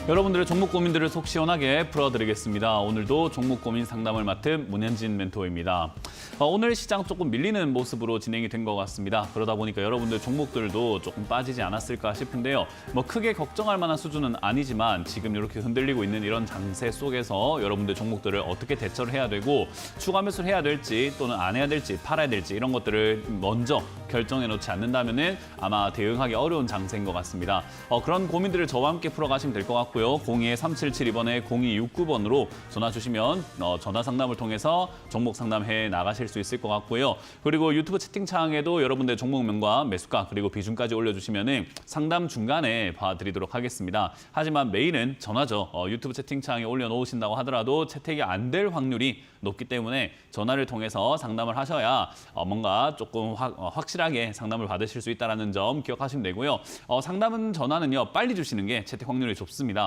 여러분들의 종목 고민들을 속 시원하게 풀어드리겠습니다. 오늘도 종목 고민 상담을 맡은 문현진 멘토입니다. 오늘 시장 조금 밀리는 모습으로 진행이 된 것 같습니다. 그러다 보니까 여러분들 종목들도 조금 빠지지 않았을까 싶은데요. 뭐 크게 걱정할 만한 수준은 아니지만 지금 이렇게 흔들리고 있는 이런 장세 속에서 여러분들 종목들을 어떻게 대처를 해야 되고 추가 매수를 해야 될지 또는 안 해야 될지 팔아야 될지 이런 것들을 먼저 결정해 놓지 않는다면은 아마 대응하기 어려운 장세인 것 같습니다. 그런 고민들을 저와 함께 풀어가시면 될 것 같고요. 02-377-2번에 0269번으로 전화 주시면 전화 상담을 통해서 종목 상담해 나가실 수 있을 것 같고요. 그리고 유튜브 채팅창에도 여러분들 종목명과 매수가 그리고 비중까지 올려주시면은 상담 중간에 봐드리도록 하겠습니다. 하지만 메일은 전화죠. 유튜브 채팅창에 올려놓으신다고 하더라도 채택이 안 될 확률이 높기 때문에 전화를 통해서 상담을 하셔야 뭔가 조금 확실하게 상담을 받으실 수 있다는 점 기억하시면 되고요. 상담은 전화는요 빨리 주시는 게 채택 확률이 좋습니다.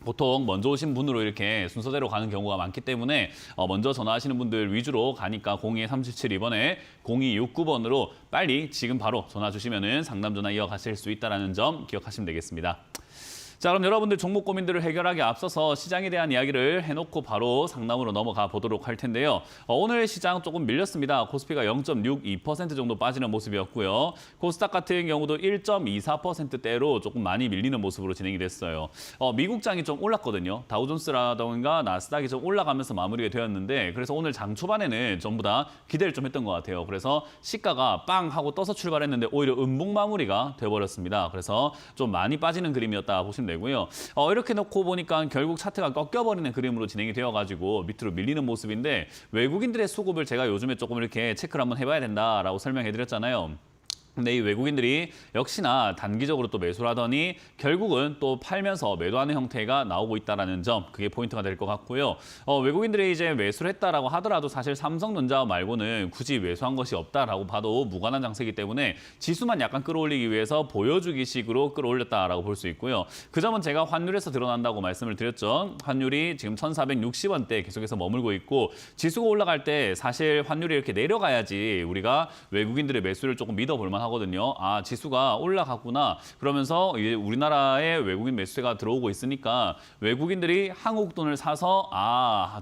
보통 먼저 오신 분으로 이렇게 순서대로 가는 경우가 많기 때문에 먼저 전화하시는 분들 위주로 가니까 02-377-2번에 0269번으로 빨리 지금 바로 전화 주시면 상담 전화 이어가실 수 있다는 점 기억하시면 되겠습니다. 자, 그럼 여러분들 종목 고민들을 해결하기 앞서서 시장에 대한 이야기를 해놓고 바로 상담으로 넘어가 보도록 할 텐데요. 오늘 시장 조금 밀렸습니다. 코스피가 0.62% 정도 빠지는 모습이었고요. 코스닥 같은 경우도 1.24%대로 조금 많이 밀리는 모습으로 진행이 됐어요. 미국장이 좀 올랐거든요. 다우존스라던가 나스닥이 좀 올라가면서 마무리가 되었는데 그래서 오늘 장 초반에는 전부 다 기대를 좀 했던 것 같아요. 그래서 시가가 빵 하고 떠서 출발했는데 오히려 음봉 마무리가 돼버렸습니다. 그래서 좀 많이 빠지는 그림이었다 보시면 되고요. 이렇게 놓고 보니까 결국 차트가 꺾여버리는 그림으로 진행이 되어가지고 밑으로 밀리는 모습인데 외국인들의 수급을 제가 요즘에 조금 이렇게 체크를 한번 해봐야 된다라고 설명해드렸잖아요. 근데 이 외국인들이 역시나 단기적으로 또 매수를 하더니 결국은 또 팔면서 매도하는 형태가 나오고 있다는 점, 그게 포인트가 될 것 같고요. 외국인들이 이제 매수를 했다라고 하더라도 사실 삼성전자 말고는 굳이 매수한 것이 없다라고 봐도 무관한 장세이기 때문에 지수만 약간 끌어올리기 위해서 보여주기식으로 끌어올렸다라고 볼 수 있고요. 그 점은 제가 환율에서 드러난다고 말씀을 드렸죠. 환율이 지금 1,460원대 계속해서 머물고 있고 지수가 올라갈 때 사실 환율이 이렇게 내려가야지 우리가 외국인들의 매수를 조금 믿어볼 만하고 하거든요. 아, 지수가 올라갔구나. 그러면서 이제 우리나라에 외국인 매수세가 들어오고 있으니까 외국인들이 한국 돈을 사서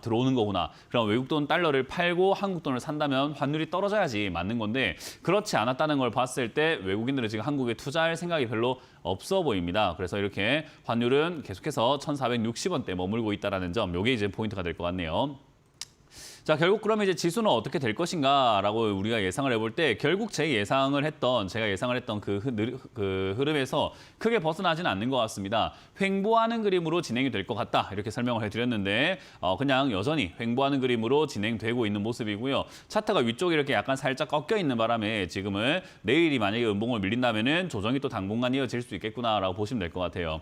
들어오는 거구나. 그럼 외국 돈 달러를 팔고 한국 돈을 산다면 환율이 떨어져야지 맞는 건데 그렇지 않았다는 걸 봤을 때 외국인들은 지금 한국에 투자할 생각이 별로 없어 보입니다. 그래서 이렇게 환율은 계속해서 1,460원대 머물고 있다는 점, 이게 이제 포인트가 될 것 같네요. 자, 결국 그러면 이제 지수는 어떻게 될 것인가라고 우리가 예상을 해볼 때 결국 제가 예상을 했던 그 흐름에서 크게 벗어나지는 않는 것 같습니다. 횡보하는 그림으로 진행이 될 것 같다 이렇게 설명을 해드렸는데 그냥 여전히 횡보하는 그림으로 진행되고 있는 모습이고요. 차트가 위쪽에 이렇게 약간 살짝 꺾여 있는 바람에 지금은 내일이 만약에 음봉을 밀린다면은 조정이 또 당분간 이어질 수 있겠구나라고 보시면 될 것 같아요.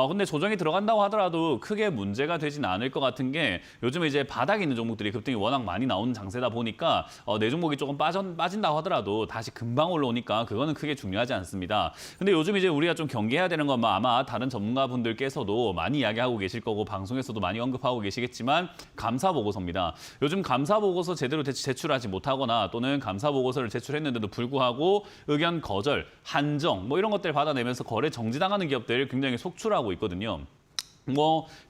근데 조정이 들어간다고 하더라도 크게 문제가 되지는 않을 것 같은 게 요즘에 이제 바닥에 있는 종목들이 급등이 워낙 많이 나오는 장세다 보니까 내 종목이 조금 빠진다고 하더라도 다시 금방 올라오니까 그거는 크게 중요하지 않습니다. 근데 요즘 이제 우리가 좀 경계해야 되는 건 아마 다른 전문가분들께서도 많이 이야기하고 계실 거고 방송에서도 많이 언급하고 계시겠지만 감사 보고서입니다. 요즘 감사 보고서 제대로 제출하지 못하거나 또는 감사 보고서를 제출했는데도 불구하고 의견 거절, 한정 이런 것들 받아내면서 거래 정지당하는 기업들 굉장히 속출하고 있거든요.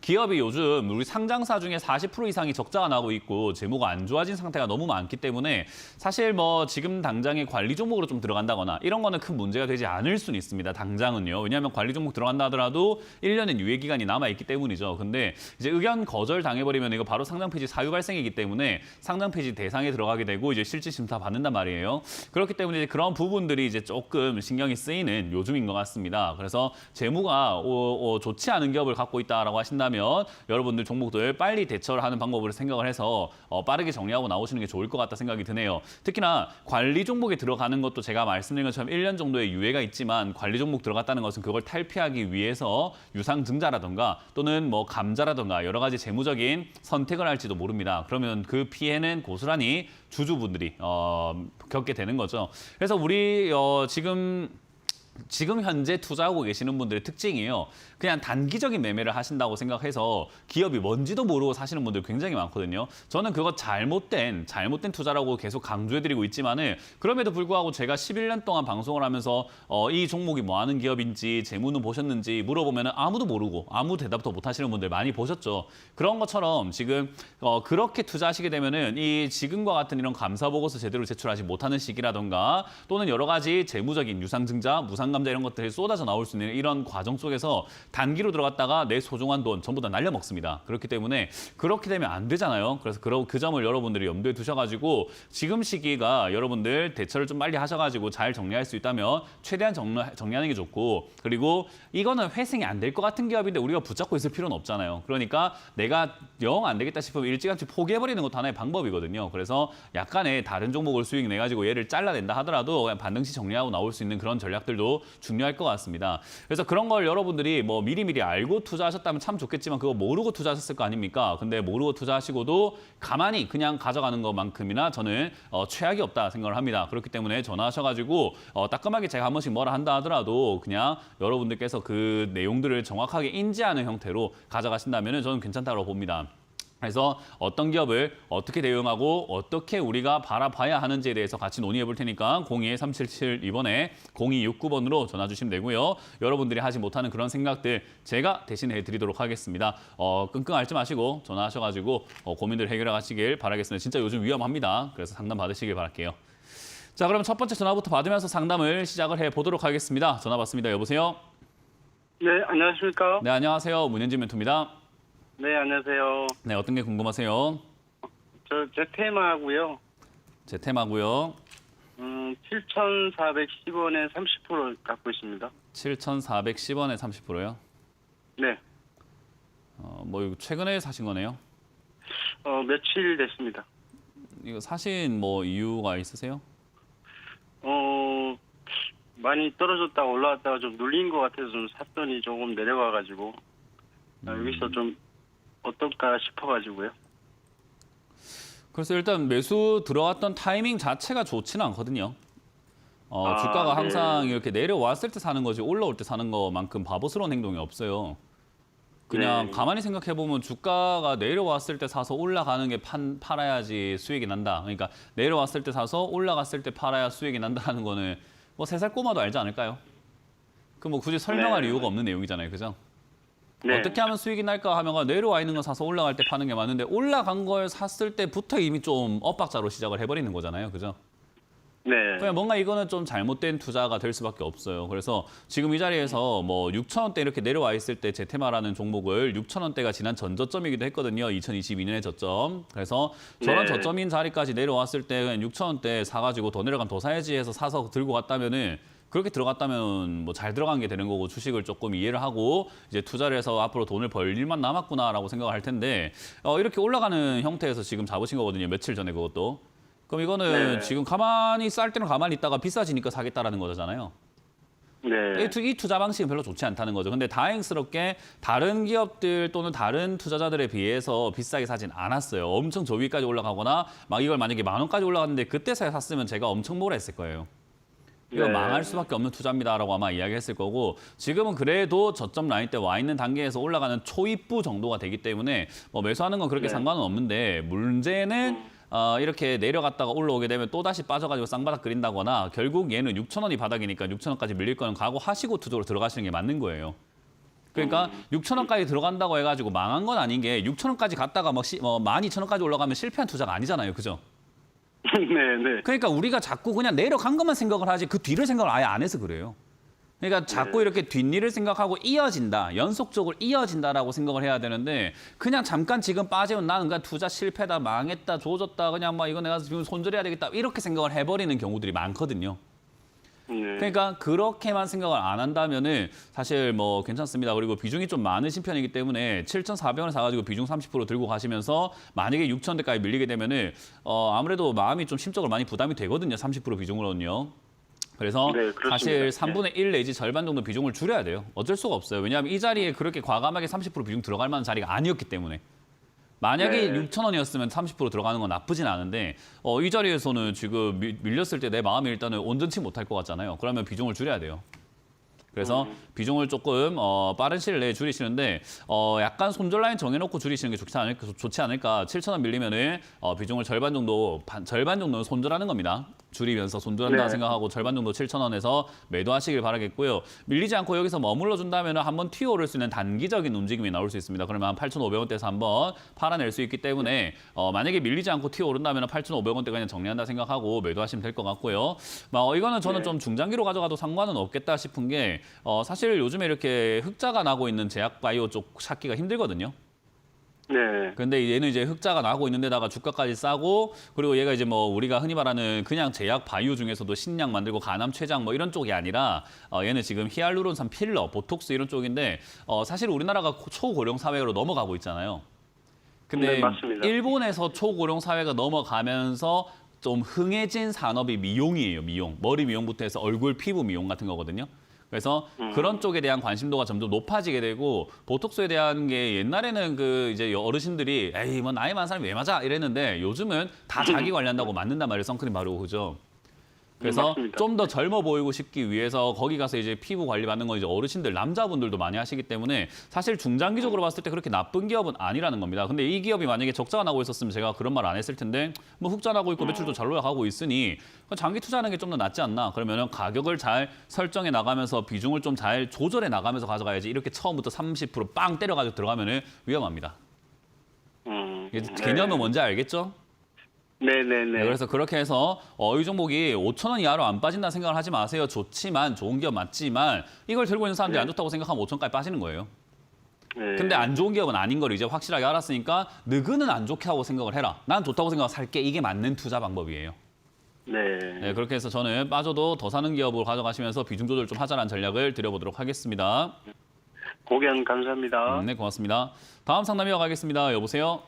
기업이 요즘 우리 상장사 중에 40% 이상이 적자가 나고 있고 재무가 안 좋아진 상태가 너무 많기 때문에 사실 지금 당장에 관리 종목으로 좀 들어간다거나 이런 거는 큰 문제가 되지 않을 수는 있습니다. 당장은요. 왜냐하면 관리 종목 들어간다 하더라도 1년의 유예 기간이 남아있기 때문이죠. 근데 이제 의견 거절 당해버리면 이거 바로 상장 폐지 사유 발생이기 때문에 상장 폐지 대상에 들어가게 되고 이제 실질 심사 받는단 말이에요. 그렇기 때문에 이제 그런 부분들이 이제 조금 신경이 쓰이는 요즘인 것 같습니다. 그래서 재무가 좋지 않은 기업을 갖고 있다라고 하신다면 여러분들 종목들 빨리 대처를 하는 방법을 생각을 해서 빠르게 정리하고 나오시는 게 좋을 것 같다 생각이 드네요. 특히나 관리 종목에 들어가는 것도 제가 말씀드린 것처럼 1년 정도의 유예가 있지만 관리 종목 들어갔다는 것은 그걸 탈피하기 위해서 유상증자라든가 또는 감자라든가 여러 가지 재무적인 선택을 할지도 모릅니다. 그러면 그 피해는 고스란히 주주분들이 겪게 되는 거죠. 그래서 우리 지금 지금 현재 투자하고 계시는 분들의 특징이에요. 그냥 단기적인 매매를 하신다고 생각해서 기업이 뭔지도 모르고 사시는 분들 굉장히 많거든요. 저는 그거 잘못된 투자라고 계속 강조해드리고 있지만은 그럼에도 불구하고 제가 11년 동안 방송을 하면서 이 종목이 뭐 하는 기업인지 재무는 보셨는지 물어보면은 아무도 모르고 아무 대답도 못 하시는 분들 많이 보셨죠. 그런 것처럼 지금 그렇게 투자하시게 되면은 이 지금과 같은 이런 감사 보고서 제대로 제출하지 못하는 시기라던가 또는 여러 가지 재무적인 유상증자, 무상감자 이런 것들이 쏟아져 나올 수 있는 이런 과정 속에서 단기로 들어갔다가 내 소중한 돈 전부 다 날려먹습니다. 그렇기 때문에 그렇게 되면 안 되잖아요. 그래서 그 점을 여러분들이 염두에 두셔가지고 지금 시기가 여러분들 대처를 좀 빨리 하셔가지고 잘 정리할 수 있다면 최대한 정리하는 게 좋고 그리고 이거는 회생이 안 될 것 같은 기업인데 우리가 붙잡고 있을 필요는 없잖아요. 그러니까 내가 영 안 되겠다 싶으면 일찌감치 포기해버리는 것도 하나의 방법이거든요. 그래서 약간의 다른 종목을 수익 내가지고 얘를 잘라낸다 하더라도 그냥 반등시 정리하고 나올 수 있는 그런 전략들도 중요할 것 같습니다. 그래서 그런 걸 여러분들이 뭐 미리미리 알고 투자하셨다면 참 좋겠지만 그거 모르고 투자하셨을 거 아닙니까? 근데 모르고 투자하시고도 가만히 그냥 가져가는 것만큼이나 저는 최악이 없다 생각을 합니다. 그렇기 때문에 전화하셔가지고 따끔하게 제가 한 번씩 뭐라 한다 하더라도 그냥 여러분들께서 그 내용들을 정확하게 인지하는 형태로 가져가신다면 저는 괜찮다고 봅니다. 그래서 어떤 기업을 어떻게 대응하고 어떻게 우리가 바라봐야 하는지에 대해서 같이 논의해 볼 테니까 021-377-2번에 0269번으로 전화 주시면 되고요. 여러분들이 하지 못하는 그런 생각들 제가 대신해 드리도록 하겠습니다. 끙끙 앓지 마시고 전화하셔가지고 고민들 해결해 가시길 바라겠습니다. 진짜 요즘 위험합니다. 그래서 상담 받으시길 바랄게요. 자, 그럼 첫 번째 전화부터 받으면서 상담을 시작을 해보도록 하겠습니다. 전화 받습니다. 여보세요? 네, 안녕하십니까? 네, 안녕하세요. 문현진 멘토입니다. 네, 안녕하세요. 네, 어떤 게 궁금하세요? 저 제테마고요. 제템하고요. 7,410원에 30% 갖고 있습니다. 7,410원에 30%요? 네. 뭐 이거 최근에 사신 거네요? 며칠 됐습니다. 이거 사신 뭐 이유가 있으세요? 많이 떨어졌다가 올라왔다가 좀 눌린 것 같아서 좀 샀더니 조금 내려가가지고 여기서 좀 어떨까 싶어가지고요. 그래서 일단 매수 들어왔던 타이밍 자체가 좋지는 않거든요. 주가가 항상 네. 이렇게 내려왔을 때 사는 거지 올라올 때 사는 것만큼 바보스러운 행동이 없어요. 그냥 네. 가만히 생각해보면 주가가 내려왔을 때 사서 올라가는 게 팔아야지 수익이 난다. 그러니까 내려왔을 때 사서 올라갔을 때 팔아야 수익이 난다는 거는 뭐 3살 꼬마도 알지 않을까요? 그 뭐 굳이 설명할 네. 이유가 없는 내용이잖아요. 그죠? 네. 어떻게 하면 수익이 날까 하면 내려와 있는 거 사서 올라갈 때 파는 게 맞는데 올라간 걸 샀을 때부터 이미 좀 엇박자로 시작을 해버리는 거잖아요. 그죠? 네. 그냥 뭔가 이거는 좀 잘못된 투자가 될 수밖에 없어요. 그래서 지금 이 자리에서 뭐 6,000원대 이렇게 내려와 있을 때 제테마라는 종목을 6,000원대가 지난 전저점이기도 했거든요. 2022년의 저점. 그래서 저런 네. 저점인 자리까지 내려왔을 때 그냥 6,000원대 사가지고 더 내려가면 더 사야지 해서 사서 들고 갔다면은 그렇게 들어갔다면 뭐 잘 들어간 게 되는 거고 주식을 조금 이해를 하고 이제 투자를 해서 앞으로 돈을 벌 일만 남았구나라고 생각을 할 텐데 이렇게 올라가는 형태에서 지금 잡으신 거거든요. 며칠 전에 그것도. 그럼 이거는 네. 지금 가만히 쌀 때는 가만히 있다가 비싸지니까 사겠다라는 거잖아요. 네. 이 투자 방식은 별로 좋지 않다는 거죠. 근데 다행스럽게 다른 기업들 또는 다른 투자자들에 비해서 비싸게 사진 않았어요. 엄청 저 위까지 올라가거나 막 이걸 만약에 10,000원까지 올라갔는데 그때서야 샀으면 제가 엄청 뭐라 했을 거예요. 이거 네. 망할 수밖에 없는 투자입니다라고 아마 이야기했을 거고 지금은 그래도 저점 라인 때 와 있는 단계에서 올라가는 초입부 정도가 되기 때문에 뭐 매수하는 건 그렇게 네. 상관은 없는데 문제는 이렇게 내려갔다가 올라오게 되면 또다시 빠져가지고 쌍바닥 그린다거나 결국 얘는 6,000원이 바닥이니까 6,000원까지 밀릴 거는 각오하시고 투자로 들어가시는 게 맞는 거예요. 그러니까 6,000원까지 들어간다고 해가지고 망한 건 아닌 게 6,000원까지 갔다가 뭐 12,000원까지 올라가면 실패한 투자가 아니잖아요. 그죠? 네. 네. 그러니까 우리가 자꾸 그냥 내려간 것만 생각을 하지 그 뒤를 생각을 아예 안 해서 그래요. 그러니까 자꾸 이렇게 뒷일을 생각하고 이어진다, 연속적으로 이어진다라고 생각을 해야 되는데 그냥 잠깐 지금 빠지면 나는 그냥 투자 실패다, 망했다, 조졌다, 그냥 막 이거 내가 지금 손절해야 되겠다 이렇게 생각을 해버리는 경우들이 많거든요. 네. 그러니까 그렇게만 생각을 안 한다면은 사실 뭐 괜찮습니다. 그리고 비중이 좀 많으신 편이기 때문에 7,400원을 사가지고 비중 30% 들고 가시면서 만약에 6,000원대까지 밀리게 되면은 아무래도 마음이 좀 심적으로 많이 부담이 되거든요. 30% 비중으로는요. 그래서 네, 그렇습니다. 사실 3분의 1 내지 절반 정도 비중을 줄여야 돼요. 어쩔 수가 없어요. 왜냐하면 이 자리에 그렇게 과감하게 30% 비중 들어갈 만한 자리가 아니었기 때문에. 만약에 네. 6,000원이었으면 30% 들어가는 건 나쁘진 않은데 이 자리에서는 지금 밀렸을 때 내 마음이 일단은 온전치 못할 것 같잖아요. 그러면 비중을 줄여야 돼요. 그래서 비중을 조금 빠른 시일 내에 줄이시는데 약간 손절 라인 정해놓고 줄이시는 게 좋지 않을까. 7,000원 밀리면은 비중을 절반 정도는 손절하는 겁니다. 줄이면서 손절한다 네. 생각하고 절반 정도 7,000원에서 매도하시길 바라겠고요. 밀리지 않고 여기서 머물러 준다면 한번 튀어오를 수 있는 단기적인 움직임이 나올 수 있습니다. 그러면 한 8,500원대에서 한번 팔아낼 수 있기 때문에 만약에 밀리지 않고 튀어오른다면 8,500원대 그냥 정리한다 생각하고 매도하시면 될 것 같고요. 이거는 저는 네. 좀 중장기로 가져가도 상관은 없겠다 싶은 게 사실 요즘에 이렇게 흑자가 나고 있는 제약 바이오 쪽 찾기가 힘들거든요. 네. 근데 얘는 이제 흑자가 나고 있는데다가 주가까지 싸고 그리고 얘가 이제 우리가 흔히 말하는 그냥 제약 바이오 중에서도 신약 만들고 간암 췌장 이런 쪽이 아니라 얘는 지금 히알루론산 필러, 보톡스 이런 쪽인데 사실 우리나라가 초고령 사회로 넘어가고 있잖아요. 근데 네, 맞습니다. 일본에서 초고령 사회가 넘어가면서 좀 흥해진 산업이 미용이에요, 미용. 머리 미용부터 해서 얼굴 피부 미용 같은 거거든요. 그래서 그런 쪽에 대한 관심도가 점점 높아지게 되고 보톡스에 대한 게 옛날에는 이제 어르신들이 에이 뭐 나이 많은 사람이 왜 맞아 이랬는데 요즘은 다 자기 관리한다고 맞는단 말이에요. 선크림 바르고 그죠? 그래서 맞습니다. 좀 더 젊어 보이고 싶기 위해서 거기 가서 이제 피부 관리 받는 건 이제 어르신들, 남자분들도 많이 하시기 때문에 사실 중장기적으로 봤을 때 그렇게 나쁜 기업은 아니라는 겁니다. 근데 이 기업이 만약에 적자가 나고 있었으면 제가 그런 말 안 했을 텐데 흑자 나고 있고 매출도 잘 올라가고 있으니 장기 투자하는 게 좀 더 낫지 않나? 그러면은 가격을 잘 설정해 나가면서 비중을 좀 잘 조절해 나가면서 가져가야지 이렇게 처음부터 30%빵 때려가지고 들어가면은 위험합니다. 개념은 뭔지 알겠죠? 네네네. 네, 그래서 그렇게 해서 이 종목이 5,000원 이하로 안 빠진다 생각을 하지 마세요. 좋지만 좋은 기업 맞지만 이걸 들고 있는 사람들이 안 좋다고 생각하면 5,000원까지 빠지는 거예요. 네. 근데 안 좋은 기업은 아닌 걸 이제 확실하게 알았으니까 너그는 안 좋게 하고 생각을 해라. 난 좋다고 생각하고 살게. 이게 맞는 투자 방법이에요. 네. 네, 그렇게 해서 저는 빠져도 더 사는 기업으로 가져가시면서 비중 조절 좀 하자는 전략을 드려보도록 하겠습니다. 고견 감사합니다. 네, 고맙습니다. 다음 상담 이어가겠습니다. 여보세요?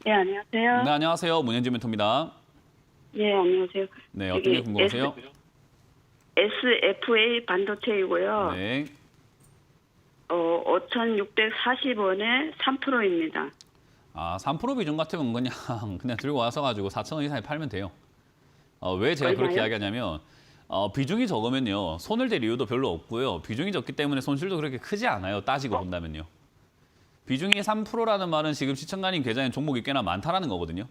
네, 안녕하세요. 네, 안녕하세요. 문현진 멘토입니다. 네, 안녕하세요. 네, 어떤 게 궁금하세요? SFA 반도체이고요. 네. 5,640원에 3%입니다. 3% 비중 같으면 그냥 들고 와서 가지고 4,000원 이상에 팔면 돼요. 왜 제가 그렇게 얼마요? 이야기하냐면 비중이 적으면요. 손을 댈 이유도 별로 없고요. 비중이 적기 때문에 손실도 그렇게 크지 않아요. 따지고 본다면요. 비중이 3%라는 말은 지금 시청자님 계좌에 종목이 꽤나 많다라는 거거든요.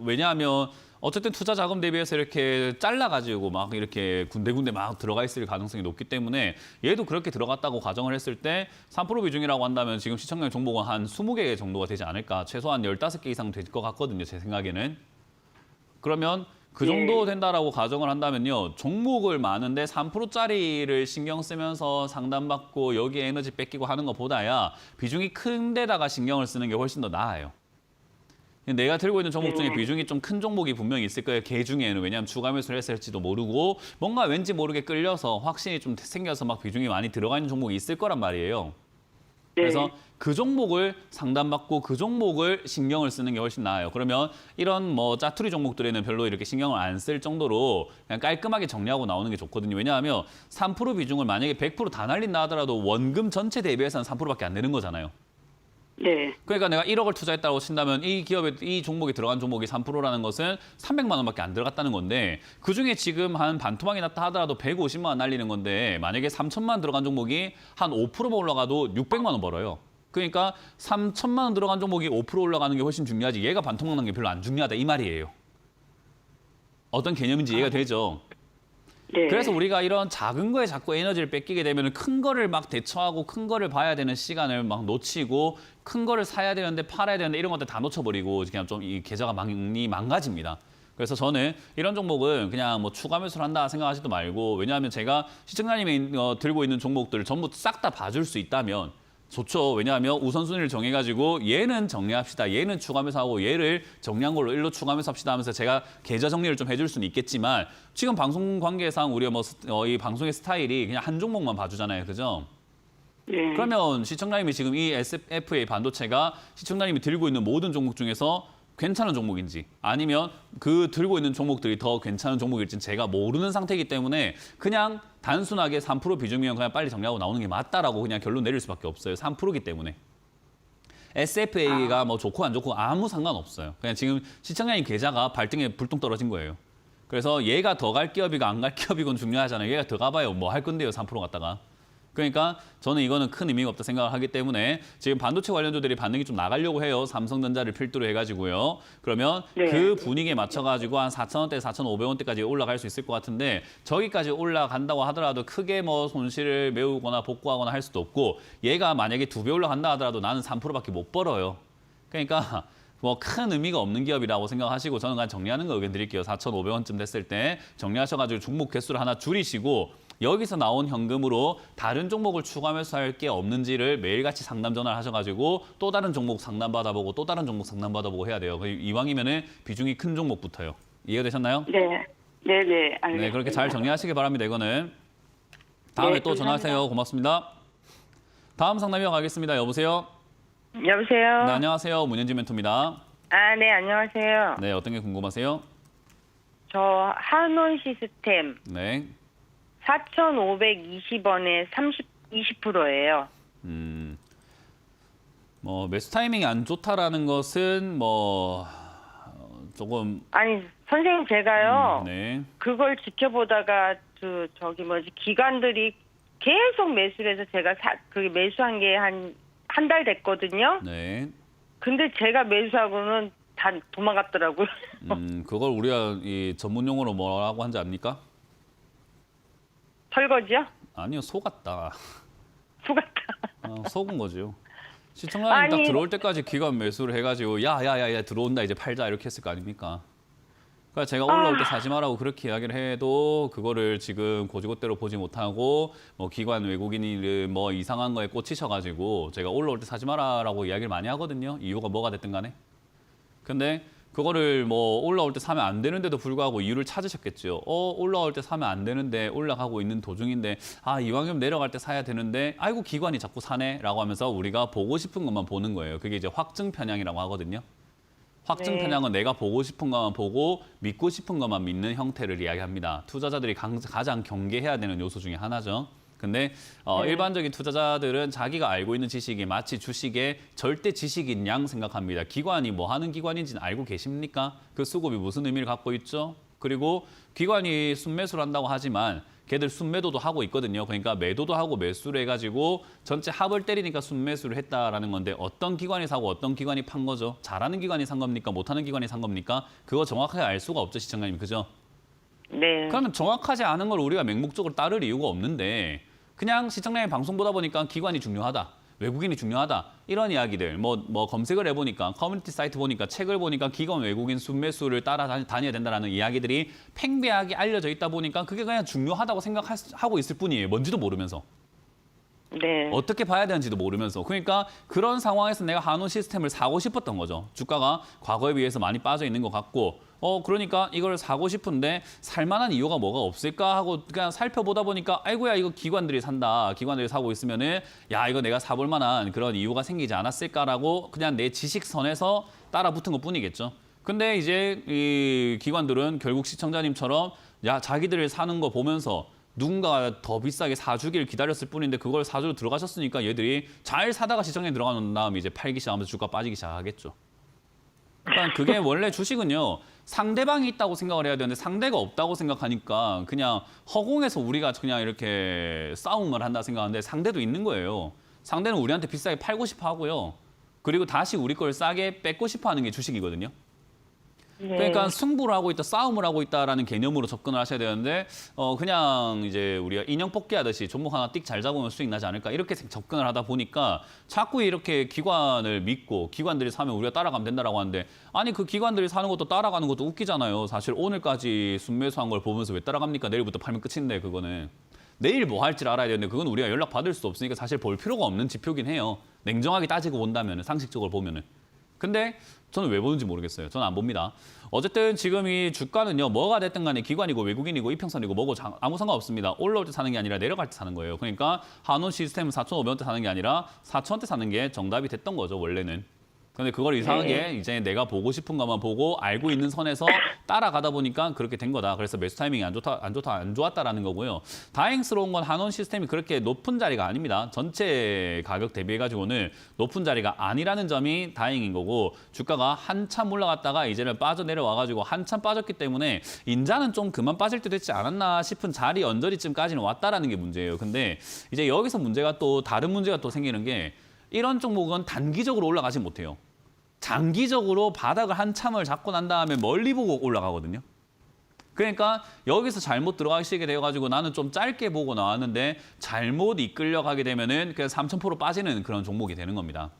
왜냐하면 어쨌든 투자 자금 대비해서 이렇게 잘라가지고 막 이렇게 군데군데 막 들어가 있을 가능성이 높기 때문에 얘도 그렇게 들어갔다고 가정을 했을 때 3% 비중이라고 한다면 지금 시청자 종목은 한 20개 정도가 되지 않을까. 최소한 15개 이상 될 것 같거든요. 제 생각에는. 그러면 그 정도 된다라고 가정을 한다면요. 종목을 많은데 3%짜리를 신경 쓰면서 상담받고 여기에 에너지 뺏기고 하는 것보다야 비중이 큰 데다가 신경을 쓰는 게 훨씬 더 나아요. 내가 들고 있는 종목 중에 비중이 좀 큰 종목이 분명히 있을 거예요. 개 중에는. 왜냐하면 추가 매수를 했을지도 모르고 뭔가 왠지 모르게 끌려서 확신이 좀 생겨서 막 비중이 많이 들어가 있는 종목이 있을 거란 말이에요. 그래서 그 종목을 상담받고 그 종목을 신경을 쓰는 게 훨씬 나아요. 그러면 이런 짜투리 종목들에는 별로 이렇게 신경을 안 쓸 정도로 그냥 깔끔하게 정리하고 나오는 게 좋거든요. 왜냐하면 3% 비중을 만약에 100%다 날린다 하더라도 원금 전체 대비해서는 3%밖에 안 되는 거잖아요. 네. 그러니까 내가 1억을 투자했다고 친다면 이 기업에 이 종목에 들어간 종목이 3%라는 것은 300만 원밖에 안 들어갔다는 건데 그중에 지금 한 반토막이 났다 하더라도 150만 원 날리는 건데 만약에 3천만 원 들어간 종목이 한 5%만 올라가도 600만 원 벌어요. 그러니까 3천만 원 들어간 종목이 5% 올라가는 게 훨씬 중요하지 얘가 반토막 난 게 별로 안 중요하다 이 말이에요. 어떤 개념인지 이해가 되죠? 네. 그래서 우리가 이런 작은 거에 자꾸 에너지를 뺏기게 되면 큰 거를 막 대처하고 큰 거를 봐야 되는 시간을 막 놓치고 큰 거를 사야 되는데 팔아야 되는데 이런 것들 다 놓쳐버리고 그냥 좀 이 계좌가 많이 망가집니다. 그래서 저는 이런 종목은 그냥 추가 매수를 한다 생각하지도 말고 왜냐하면 제가 시청자님이 들고 있는 종목들을 전부 싹 다 봐줄 수 있다면 좋죠. 왜냐하면 우선순위를 정해가지고 얘는 정리합시다. 얘는 추가 매수하고 얘를 정리한 걸로 일로 추가 매수합시다 하면서 제가 계좌 정리를 좀 해줄 수는 있겠지만 지금 방송 관계상 우리가 이 방송의 스타일이 그냥 한 종목만 봐주잖아요. 그죠? 네. 그러면 시청자님이 지금 이 SFA 반도체가 시청자님이 들고 있는 모든 종목 중에서 괜찮은 종목인지 아니면 그 들고 있는 종목들이 더 괜찮은 종목일지 제가 모르는 상태이기 때문에 그냥 단순하게 3% 비중이면 그냥 빨리 정리하고 나오는 게 맞다라고 그냥 결론 내릴 수밖에 없어요. 3%이기 때문에. SFA가 좋고 안 좋고 아무 상관없어요. 그냥 지금 시청자님 계좌가 발등에 불똥 떨어진 거예요. 그래서 얘가 더 갈 기업이고 안 갈 기업이건 중요하잖아요. 얘가 더 가봐요. 뭐 할 건데요, 3% 갔다가. 그러니까 저는 이거는 큰 의미가 없다 생각을 하기 때문에 지금 반도체 관련주들이 반응이 좀 나가려고 해요. 삼성전자를 필두로 해가지고요. 그러면 네. 그 분위기에 맞춰가지고 한 4,000원대, 4,500원대까지 올라갈 수 있을 것 같은데 저기까지 올라간다고 하더라도 크게 뭐 손실을 메우거나 복구하거나 할 수도 없고 얘가 만약에 2배 올라간다 하더라도 나는 3%밖에 못 벌어요. 그러니까 뭐 큰 의미가 없는 기업이라고 생각하시고 저는 그냥 정리하는 거 의견 드릴게요. 4,500원쯤 됐을 때 정리하셔가지고 종목 개수를 하나 줄이시고 여기서 나온 현금으로 다른 종목을 추가 매수할 게 없는지를 매일같이 상담 전화를 하셔가지고 또 다른 종목 상담 받아보고 또 다른 종목 상담 받아보고 해야 돼요. 이왕이면은 비중이 큰 종목부터요. 이해가 되셨나요? 네. 네네. 알겠습니다. 네, 그렇게 잘 정리하시길 바랍니다. 이거는 다음에 네, 또 전화하세요. 고맙습니다. 다음 상담 이어가겠습니다. 여보세요? 여보세요? 네, 안녕하세요. 문현진 멘토입니다. 아, 네, 안녕하세요. 네, 어떤 게 궁금하세요? 저 한원 시스템 네. 4,520원에 20%예요. 뭐 매수 타이밍이 안 좋다라는 것은 뭐 조금 아니, 선생님 제가요. 네. 그걸 지켜보다가 저기 기관들이 계속 매수를 해서 제가 그게 매수한 게 한 달 됐거든요. 네. 근데 제가 매수하고는 다 도망갔더라고요. 그걸 우리가 이 전문 용어로 뭐라고 하는지 압니까? 설거지요? 아니요, 속았다. 속았다. 속은 거죠. 시청자님 딱 아니. 들어올 때까지 기관 매수를 해가지고 야야야야 들어온다 이제 팔자 이렇게 했을 거 아닙니까? 그러니까 제가 올라올 때 사지 마라고 그렇게 이야기를 해도 그거를 지금 고지고대로 보지 못하고 뭐 기관 외국인이 뭐 이상한 거에 꽂히셔가지고 제가 올라올 때 사지 마라라고 이야기를 많이 하거든요. 이유가 뭐가 됐든 간에. 근데 그거를 뭐 올라올 때 사면 안 되는데도 불구하고 이유를 찾으셨겠죠. 올라올 때 사면 안 되는데 올라가고 있는 도중인데 이왕이면 내려갈 때 사야 되는데 아이고 기관이 자꾸 사네라고 하면서 우리가 보고 싶은 것만 보는 거예요. 그게 이제 확증 편향이라고 하거든요. 확증 네. 편향은 내가 보고 싶은 것만 보고 믿고 싶은 것만 믿는 형태를 이야기합니다. 투자자들이 가장 경계해야 되는 요소 중에 하나죠. 근데 일반적인 투자자들은 자기가 알고 있는 지식이 마치 주식의 절대 지식인 양 생각합니다. 기관이 뭐 하는 기관인지는 알고 계십니까? 그 수급이 무슨 의미를 갖고 있죠? 그리고 기관이 순매수를 한다고 하지만 걔들 순매도도 하고 있거든요. 그러니까 매도도 하고 매수를 해가지고 전체 합을 때리니까 순매수를 했다라는 건데 어떤 기관이 사고 어떤 기관이 판 거죠? 잘하는 기관이 산 겁니까? 못하는 기관이 산 겁니까? 그거 정확하게 알 수가 없죠, 시청자님. 그죠? 네. 그러면 정확하지 않은 걸 우리가 맹목적으로 따를 이유가 없는데 그냥 시청자님 방송 보다 보니까 기관이 중요하다. 외국인이 중요하다. 이런 이야기들. 뭐 검색을 해보니까 커뮤니티 사이트 보니까 책을 보니까 기관 외국인 순매수를 따라다녀야 된다는 이야기들이 팽배하게 알려져 있다 보니까 그게 그냥 중요하다고 생각하고 있을 뿐이에요. 뭔지도 모르면서. 네. 어떻게 봐야 되는지도 모르면서. 그러니까 그런 상황에서 내가 한원 시스템을 사고 싶었던 거죠. 주가가 과거에 비해서 많이 빠져 있는 것 같고 그러니까 이걸 사고 싶은데 살만한 이유가 뭐가 없을까 하고 그냥 살펴보다 보니까 아이고야 이거 기관들이 산다. 기관들이 사고 있으면은 야 이거 내가 사볼 만한 그런 이유가 생기지 않았을까라고 그냥 내 지식선에서 따라 붙은 것뿐이겠죠. 근데 이제 이 기관들은 결국 시청자님처럼 야 자기들을 사는 거 보면서 누군가가 더 비싸게 사주길 기다렸을 뿐인데 그걸 사주로 들어가셨으니까 얘들이 잘 사다가 시장에 들어가는 다음에 이제 팔기 시작하면서 주가 빠지기 시작하겠죠. 그러니까 그게 원래 주식은요. 상대방이 있다고 생각을 해야 되는데 상대가 없다고 생각하니까 그냥 허공에서 우리가 그냥 이렇게 싸움을 한다 생각하는데 상대도 있는 거예요. 상대는 우리한테 비싸게 팔고 싶어 하고요. 그리고 다시 우리 걸 싸게 뺏고 싶어 하는 게 주식이거든요. 네. 그러니까 승부를 하고 있다, 싸움을 하고 있다라는 개념으로 접근을 하셔야 되는데 그냥 이제 우리가 인형 뽑기 하듯이 종목 하나 띡 잘 잡으면 수익 나지 않을까 이렇게 접근을 하다 보니까 자꾸 이렇게 기관을 믿고 기관들이 사면 우리가 따라가면 된다라고 하는데 아니 그 기관들이 사는 것도 따라가는 것도 웃기잖아요. 사실 오늘까지 순매수한 걸 보면서 왜 따라갑니까? 내일부터 팔면 끝인데 그거는. 내일 뭐 할지를 알아야 되는데 그건 우리가 연락 받을 수 없으니까 사실 볼 필요가 없는 지표긴 해요. 냉정하게 따지고 본다면 상식적으로 보면은. 근데 저는 왜 보는지 모르겠어요. 저는 안 봅니다. 어쨌든 지금 이 주가는요. 뭐가 됐든 간에 기관이고 외국인이고 이평선이고 뭐고 아무 상관없습니다. 올라올 때 사는 게 아니라 내려갈 때 사는 거예요. 그러니까 한원 시스템은 4,500원대 사는 게 아니라 4,000원대 사는 게 정답이 됐던 거죠. 원래는. 근데 그걸 이상하게 네. 이제 내가 보고 싶은 것만 보고 알고 있는 선에서 따라가다 보니까 그렇게 된 거다. 그래서 매수 타이밍이 안 좋았다라는 거고요. 다행스러운 건 한원 시스템이 그렇게 높은 자리가 아닙니다. 전체 가격 대비해가지고는 높은 자리가 아니라는 점이 다행인 거고 주가가 한참 올라갔다가 이제는 빠져내려와가지고 한참 빠졌기 때문에 인자는 좀 그만 빠질 때 됐지 않았나 싶은 자리 언저리쯤까지는 왔다라는 게 문제예요. 근데 이제 여기서 문제가 또 다른 문제가 또 생기는 게 이런 종목은 단기적으로 올라가지 못해요. 장기적으로 바닥을 한참을 잡고 난 다음에 멀리 보고 올라가거든요. 그러니까 여기서 잘못 들어가시게 돼가지고 나는 좀 짧게 보고 나왔는데 잘못 이끌려가게 되면은 그냥 3,000% 빠지는 그런 종목이 되는 겁니다.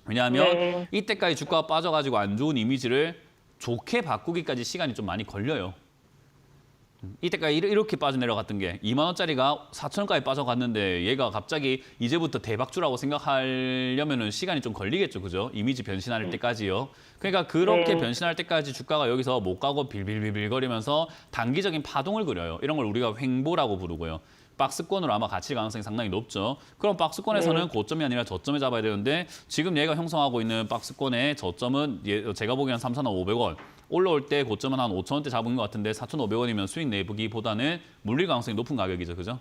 왜냐하면 네. 이때까지 주가가 빠져가지고 안 좋은 이미지를 좋게 바꾸기까지 시간이 좀 많이 걸려요. 이때까지 이렇게 빠져내려갔던 게 2만 원짜리가 4천 원까지 빠져갔는데 얘가 갑자기 이제부터 대박주라고 생각하려면은 시간이 좀 걸리겠죠, 그죠? 이미지 변신할 때까지요. 그러니까 그렇게 네. 변신할 때까지 주가가 여기서 못 가고 빌빌빌빌거리면서 단기적인 파동을 그려요. 이런 걸 우리가 횡보라고 부르고요. 박스권으로 아마 갇힐 가능성이 상당히 높죠. 그럼 박스권에서는 고점이 아니라 저점에 잡아야 되는데 지금 얘가 형성하고 있는 박스권의 저점은 제가 보기엔 3,500원. 올라올 때 고점은 한 5,000원대 잡은 것 같은데 4,500원이면 수익 내보기보다는 물릴 가능성이 높은 가격이죠. 그죠?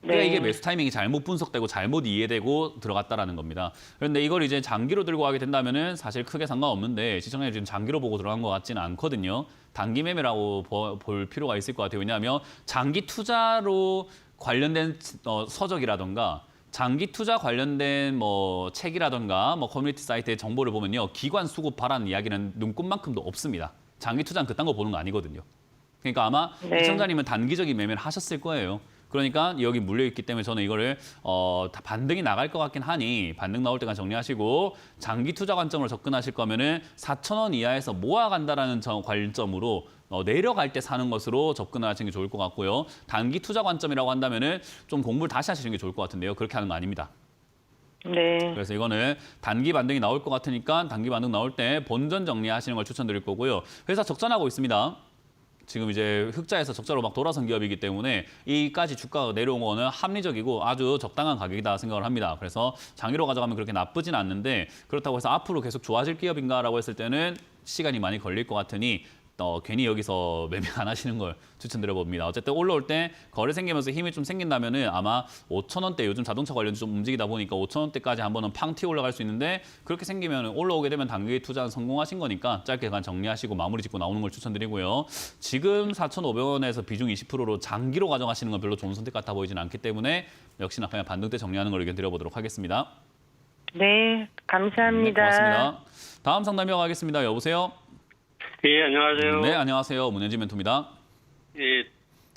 그러니까 네. 이게 매수 타이밍이 잘못 분석되고 잘못 이해되고 들어갔다라는 겁니다. 그런데 이걸 이제 장기로 들고 가게 된다면은 사실 크게 상관없는데 시청자님 지금 장기로 보고 들어간 것 같지는 않거든요. 단기 매매라고 볼 필요가 있을 것 같아요. 왜냐하면 장기 투자로 관련된 서적이라던가 장기 투자 관련된 뭐 책이라던가 뭐 커뮤니티 사이트의 정보를 보면요. 기관 수급 바라는 이야기는 눈꼽만큼도 없습니다. 장기 투자는 그딴 거 보는 거 아니거든요. 그러니까 아마 네. 시청자님은 단기적인 매매를 하셨을 거예요. 그러니까 여기 물려있기 때문에 저는 이거를 다 반등이 나갈 것 같긴 하니 반등 나올 때까지 정리하시고 장기 투자 관점으로 접근하실 거면은 4,000원 이하에서 모아간다라는 관점으로 내려갈 때 사는 것으로 접근을 하시는 게 좋을 것 같고요. 단기 투자 관점이라고 한다면은 좀 공부를 다시 하시는 게 좋을 것 같은데요. 그렇게 하는 거 아닙니다. 네. 그래서 이거는 단기 반등이 나올 것 같으니까 단기 반등 나올 때 본전 정리하시는 걸 추천드릴 거고요. 회사 적전하고 있습니다. 지금 이제 흑자에서 적자로 막 돌아선 기업이기 때문에 이까지 주가가 내려온 거는 합리적이고 아주 적당한 가격이다 생각을 합니다. 그래서 장기로 가져가면 그렇게 나쁘진 않는데 그렇다고 해서 앞으로 계속 좋아질 기업인가라고 했을 때는 시간이 많이 걸릴 것 같으니 괜히 여기서 매매 안 하시는 걸 추천드려 봅니다. 어쨌든 올라올 때 거래 생기면서 힘이 좀 생긴다면은 아마 5,000원대 요즘 자동차 관련 좀 움직이다 보니까 5,000원대까지 한번은 팡 튀어 올라갈 수 있는데 그렇게 생기면 올라오게 되면 단기 투자는 성공하신 거니까 짧게 간 정리하시고 마무리 짓고 나오는 걸 추천드리고요. 지금 4,500원에서 비중 20%로 장기로 가져가시는 건 별로 좋은 선택 같아 보이진 않기 때문에 역시나 그냥 반등 때 정리하는 걸 의견 드려보도록 하겠습니다. 네. 감사합니다. 네, 고맙습니다. 다음 상담 이어가겠습니다. 여보세요? 예, 안녕하세요. 네, 안녕하세요. 문현진 멘토입니다. 예,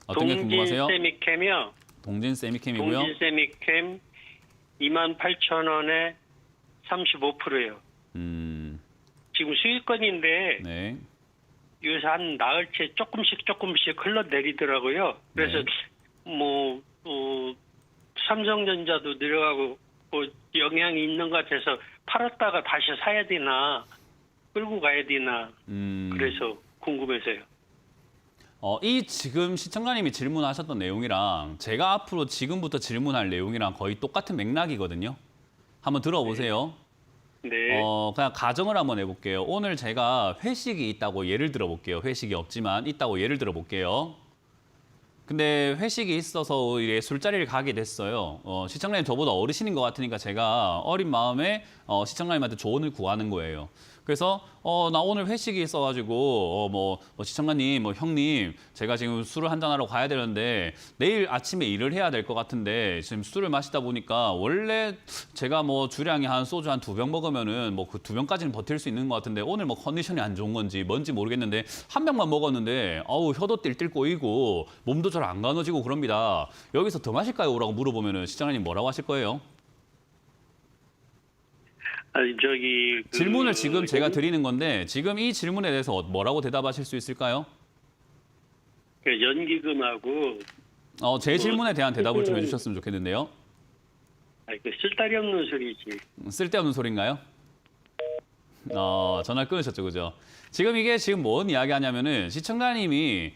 어떤 게 동진 궁금하세요? 세미캠이요. 동진 세미캠이고요. 동진 세미캠 28,000원에 35%예요. 지금 수익권인데 네. 요새 한 나흘째 조금씩 흘러내리더라고요. 그래서 뭐 삼성전자도 내려가고 뭐 영향이 있는 것 같아서 팔았다가 다시 사야 되나 끌고 가야 되나 그래서 궁금해서요. 이 지금 시청자님이 질문하셨던 내용이랑 제가 앞으로 지금부터 질문할 내용이랑 거의 똑같은 맥락이거든요. 한번 들어보세요. 네. 그냥 가정을 한번 해볼게요. 오늘 제가 회식이 있다고 예를 들어볼게요. 회식이 없지만 있다고 예를 들어볼게요. 근데 회식이 있어서 이제 술자리를 가게 됐어요. 시청자님 저보다 어르신인 것 같으니까 제가 어린 마음에 시청자님한테 조언을 구하는 거예요. 그래서 나 오늘 회식이 있어가지고 시청자님, 형님, 제가 지금 술을 한잔하러 가야 되는데 내일 아침에 일을 해야 될 것 같은데 지금 술을 마시다 보니까 원래 제가 주량이 한 소주 한 2병 먹으면은 그 2병까지는 버틸 수 있는 것 같은데 오늘 컨디션이 안 좋은 건지 뭔지 모르겠는데 한 병만 먹었는데 혀도 띨띨 꼬이고 몸도 잘 안 가눠지고 그럽니다. 여기서 더 마실까요? 라고 물어보면은 시청자님 뭐라고 하실 거예요? 아니 저기 질문을 지금 제가 드리는 건데 지금 이 질문에 대해서 뭐라고 대답하실 수 있을까요? 연기금하고 제 질문에 대한 대답을 좀 해주셨으면 좋겠는데요. 쓸데리 없는 소리지. 쓸데없는 소리인가요? 전화 끊으셨죠, 그죠? 지금 이게 지금 뭔 이야기 하냐면은 시청자님이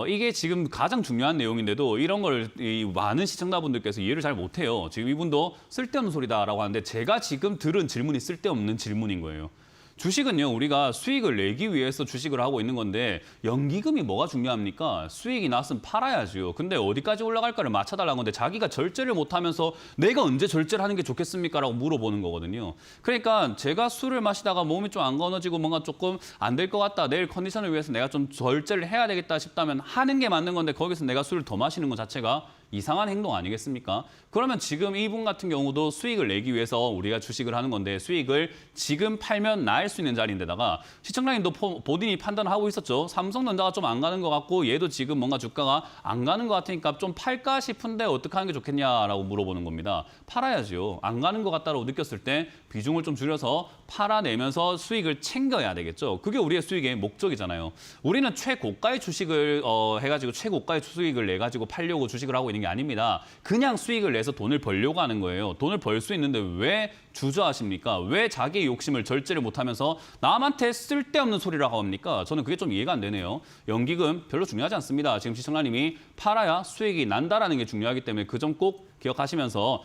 이게 지금 가장 중요한 내용인데도 이런 걸 이 많은 시청자분들께서 이해를 잘 못해요. 지금 이분도 쓸데없는 소리다라고 하는데 제가 지금 들은 질문이 쓸데없는 질문인 거예요. 주식은요, 우리가 수익을 내기 위해서 주식을 하고 있는 건데 연기금이 뭐가 중요합니까? 수익이 났으면 팔아야죠. 근데 어디까지 올라갈까를 맞춰달라는 건데 자기가 절제를 못하면서 내가 언제 절제를 하는 게 좋겠습니까? 라고 물어보는 거거든요. 그러니까 제가 술을 마시다가 몸이 좀 안 건너지고 뭔가 조금 안 될 것 같다. 내일 컨디션을 위해서 내가 좀 절제를 해야 되겠다 싶다면 하는 게 맞는 건데 거기서 내가 술을 더 마시는 것 자체가 이상한 행동 아니겠습니까? 그러면 지금 이분 같은 경우도 수익을 내기 위해서 우리가 주식을 하는 건데 수익을 지금 팔면 나을 수 있는 자리인데다가 시청자님도 본인이 판단하고 있었죠. 삼성전자가 좀 안 가는 것 같고 얘도 지금 뭔가 주가가 안 가는 것 같으니까 좀 팔까 싶은데 어떻게 하는 게 좋겠냐라고 물어보는 겁니다. 팔아야죠. 안 가는 것 같다고 느꼈을 때 비중을 좀 줄여서 팔아내면서 수익을 챙겨야 되겠죠. 그게 우리의 수익의 목적이잖아요. 우리는 최고가의 주식을 해가지고 최고가의 수익을 내가지고 팔려고 주식을 하고 있는 게 아닙니다. 그냥 수익을 내서 돈을 벌려고 하는 거예요. 돈을 벌 수 있는데 왜 주저하십니까? 왜 자기의 욕심을 절제를 못하면서 남한테 쓸데없는 소리라고 합니까? 저는 그게 좀 이해가 안 되네요. 연기금 별로 중요하지 않습니다. 지금 시청자님이 팔아야 수익이 난다라는 게 중요하기 때문에 그 점 꼭 기억하시면서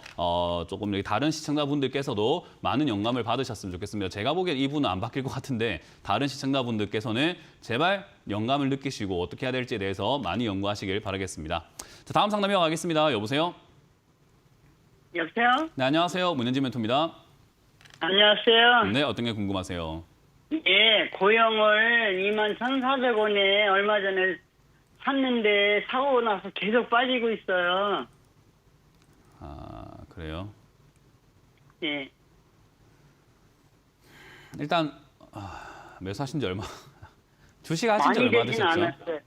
조금 이렇게 다른 시청자분들께서도 많은 영감을 받으셨으면 좋겠습니다. 제가 보기엔 이분은 안 바뀔 것 같은데 다른 시청자분들께서는 제발 영감을 느끼시고 어떻게 해야 될지에 대해서 많이 연구하시길 바라겠습니다. 자, 다음 상담 이어가겠습니다. 여보세요? 여보세요? 네, 안녕하세요. 문현진 멘토입니다. 안녕하세요. 네, 어떤 게 궁금하세요? 예, 고영을 21,400원에 얼마 전에 샀는데 사고 나서 계속 빠지고 있어요. 아, 그래요? 예. 일단 매수하신 지 얼마? 주식 하신 지 많이 얼마 되지는 되셨죠? 않았어요.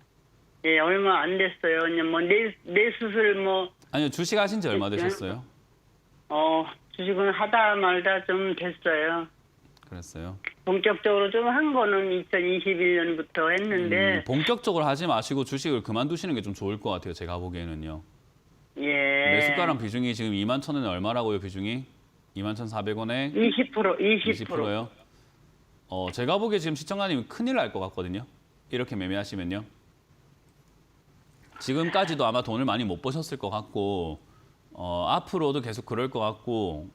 예, 얼마 안 됐어요. 그냥 뭐 내 수술 뭐 아니요, 주식 하신 지 얼마 되셨어요? 주식은 하다 말다 좀 됐어요. 그랬어요. 본격적으로 좀 한 거는 2021년부터 했는데 본격적으로 하지 마시고 주식을 그만두시는 게 좀 좋을 것 같아요. 제가 보기에는요. 예. 매수가랑 비중이 지금 21,000원에 얼마라고요, 비중이? 21,400원에 20%요. 제가 보기에 지금 시청자님이 큰일 날 것 같거든요. 이렇게 매매하시면요. 지금까지도 아마 돈을 많이 못 버셨을 것 같고 앞으로도 계속 그럴 것 같고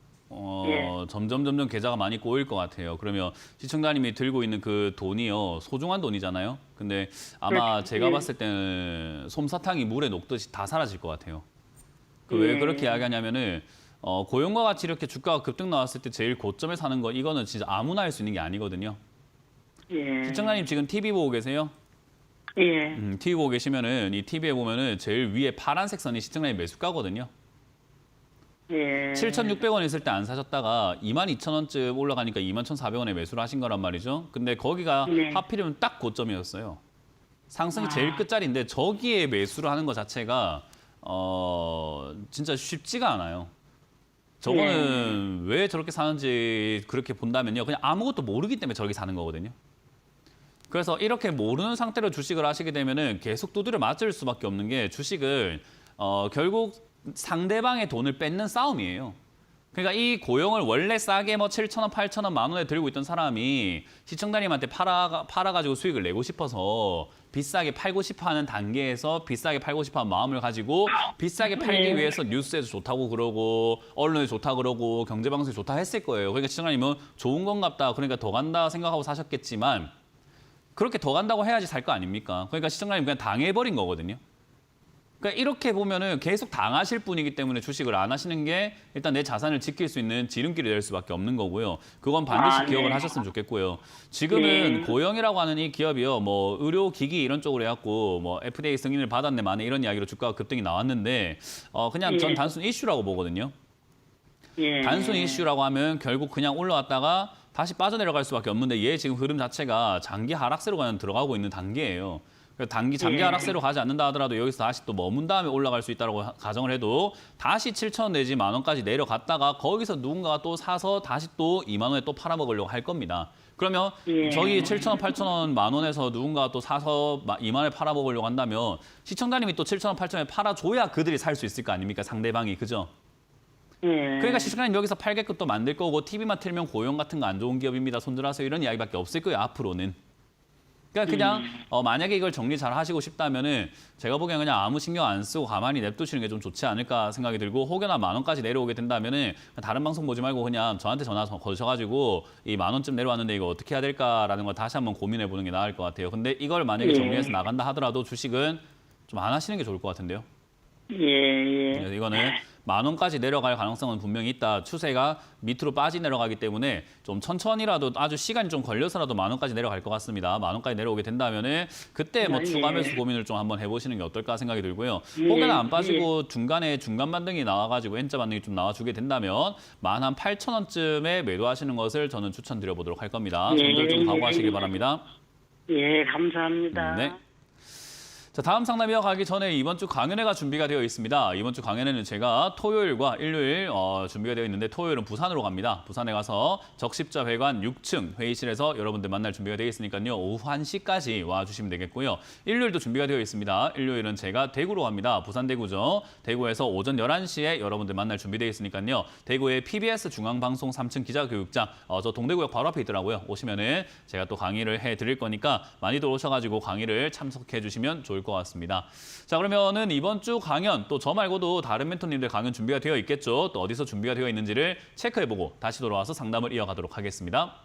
점점 계좌가 많이 꼬일 것 같아요. 그러면 시청자님이 들고 있는 그 돈이요. 소중한 돈이잖아요. 근데 아마 그렇죠. 제가 예. 봤을 때는 솜사탕이 물에 녹듯이 다 사라질 것 같아요. 왜 그렇게 이야기하냐면은 고용과 같이 이렇게 주가가 급등 나왔을 때 제일 고점에 사는 거 이거는 진짜 아무나 할 수 있는 게 아니거든요. 예. 시청자님 지금 TV 보고 계세요? 예. TV 보고 계시면은 이 TV에 보면은 제일 위에 파란색 선이 시청자님 매수가거든요. 예. 7,600원 있을 때 안 사셨다가 22,000원쯤 올라가니까 21,400원에 매수를 하신 거란 말이죠. 근데 거기가 네. 하필이면 딱 고점이었어요. 상승이 제일 끝자리인데 저기에 매수를 하는 것 자체가 진짜 쉽지가 않아요. 저거는 왜 저렇게 사는지 그렇게 본다면요. 그냥 아무것도 모르기 때문에 저렇게 사는 거거든요. 그래서 이렇게 모르는 상태로 주식을 하시게 되면은 계속 두드려 맞을 수밖에 없는 게 주식을 결국 상대방의 돈을 뺏는 싸움이에요. 그러니까 이 고용을 원래 싸게 뭐 7,000원, 8,000원, 만 원에 들고 있던 사람이 시청자님한테 팔아가지고 수익을 내고 싶어서 비싸게 팔고 싶어하는 단계에서 비싸게 팔고 싶어하는 마음을 가지고 비싸게 팔기 위해서 뉴스에서 좋다고 그러고 언론에 좋다고 그러고 경제방송에 좋다 했을 거예요. 그러니까 시청자님은 좋은 건갑다. 그러니까 더 간다 생각하고 사셨겠지만 그렇게 더 간다고 해야지 살 거 아닙니까? 그러니까 시청자님 그냥 당해버린 거거든요. 그러니까 이렇게 보면은 계속 당하실 분이기 때문에 주식을 안 하시는 게 일단 내 자산을 지킬 수 있는 지름길이 될 수밖에 없는 거고요. 그건 반드시 기억을 하셨으면 좋겠고요. 지금은 고영이라고 하는 이 기업이요, 뭐 의료기기 이런 쪽으로 해갖고 뭐 FDA 승인을 받았네 마네 이런 이야기로 주가가 급등이 나왔는데 그냥 전 단순 이슈라고 보거든요. 단순 이슈라고 하면 결국 그냥 올라왔다가 다시 빠져내려갈 수밖에 없는데 얘 지금 흐름 자체가 장기 하락세로 그냥 들어가고 있는 단계예요. 장기 하락세로 가지 않는다 하더라도 여기서 다시 또 머문 다음에 올라갈 수 있다고 가정을 해도 다시 7,000원 내지 만 원까지 내려갔다가 거기서 누군가가 또 사서 다시 또 2만 원에 또 팔아먹으려고 할 겁니다. 그러면 저기 7,000원, 8,000원, 만 원에서 누군가가 또 사서 2만 원에 팔아먹으려고 한다면 시청자님이 또 7,000원, 8,000원에 팔아줘야 그들이 살 수 있을 거 아닙니까? 상대방이. 그죠? 예. 그러니까 시청자님 여기서 팔게끔 또 만들 거고 TV만 틀면 고용 같은 거 안 좋은 기업입니다. 손절하세요. 이런 이야기밖에 없을 거예요. 앞으로는. 그러니까 그냥 만약에 이걸 정리 잘 하시고 싶다면은 제가 보기엔 그냥 아무 신경 안 쓰고 가만히 냅두시는 게 좀 좋지 않을까 생각이 들고 혹여나 10,000원까지 내려오게 된다면은 다른 방송 보지 말고 그냥 저한테 전화 거셔가지고 이 10,000원쯤 내려왔는데 이거 어떻게 해야 될까라는 걸 다시 한번 고민해 보는 게 나을 것 같아요. 근데 이걸 만약에 정리해서 나간다 하더라도 주식은 좀 안 하시는 게 좋을 것 같은데요. 예. 이거는 10,000원까지 내려갈 가능성은 분명히 있다. 추세가 밑으로 빠지 내려가기 때문에 좀 천천히라도 아주 시간이 좀 걸려서라도 10,000원까지 내려갈 것 같습니다. 10,000원까지 내려오게 된다면은 그때 뭐 추가 매수 고민을 좀 한번 해보시는 게 어떨까 생각이 들고요. 혹여나 안 빠지고 중간에 중간 반등이 나와가지고 N자 반등이 좀 나와주게 된다면 18,000원쯤에 매도하시는 것을 저는 추천드려보도록 할 겁니다. 손절 좀 각오하시기 바랍니다. 예, 감사합니다. 네. 자, 다음 상담 이어가기 전에 이번 주 강연회가 준비가 되어 있습니다. 이번 주 강연회는 제가 토요일과 일요일 준비가 되어 있는데 토요일은 부산으로 갑니다. 부산에 가서 적십자 회관 6층 회의실에서 여러분들 만날 준비가 되어 있으니까요. 오후 1시까지 와주시면 되겠고요. 일요일도 준비가 되어 있습니다. 일요일은 제가 대구로 갑니다. 부산 대구죠. 대구에서 오전 11시에 여러분들 만날 준비되어 있으니까요. 대구의 PBS 중앙방송 3층 기자교육장 저 동대구역 바로 앞에 있더라고요. 오시면은 제가 또 강의를 해드릴 거니까 많이들 오셔가지고 강의를 참석해 주시면 좋을 것 같습니다. 자, 그러면은 이번 주 강연 또 저 말고도 다른 멘토님들 강연 준비가 되어 있겠죠. 또 어디서 준비가 되어 있는지를 체크해보고 다시 돌아와서 상담을 이어가도록 하겠습니다.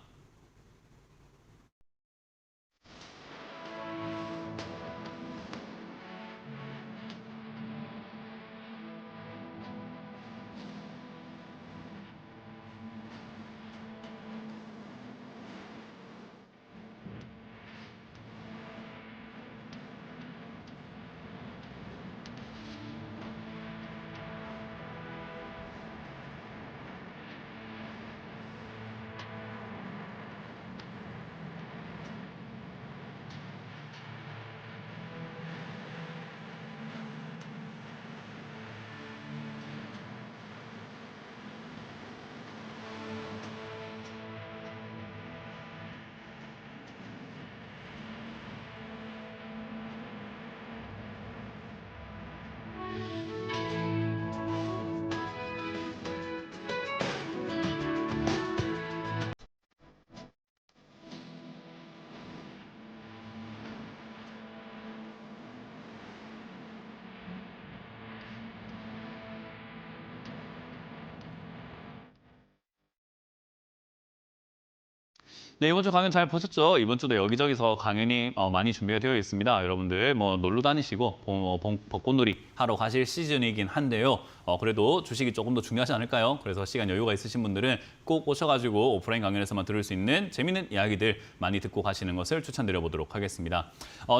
네, 이번 주 강연 잘 보셨죠? 이번 주도 여기저기서 강연이 많이 준비가 되어 있습니다. 여러분들 뭐 놀러 다니시고 벚꽃놀이 하러 가실 시즌이긴 한데요. 그래도 주식이 조금 더 중요하지 않을까요? 그래서 시간 여유가 있으신 분들은 꼭 오셔가지고 오프라인 강연에서만 들을 수 있는 재밌는 이야기들 많이 듣고 가시는 것을 추천드려 보도록 하겠습니다.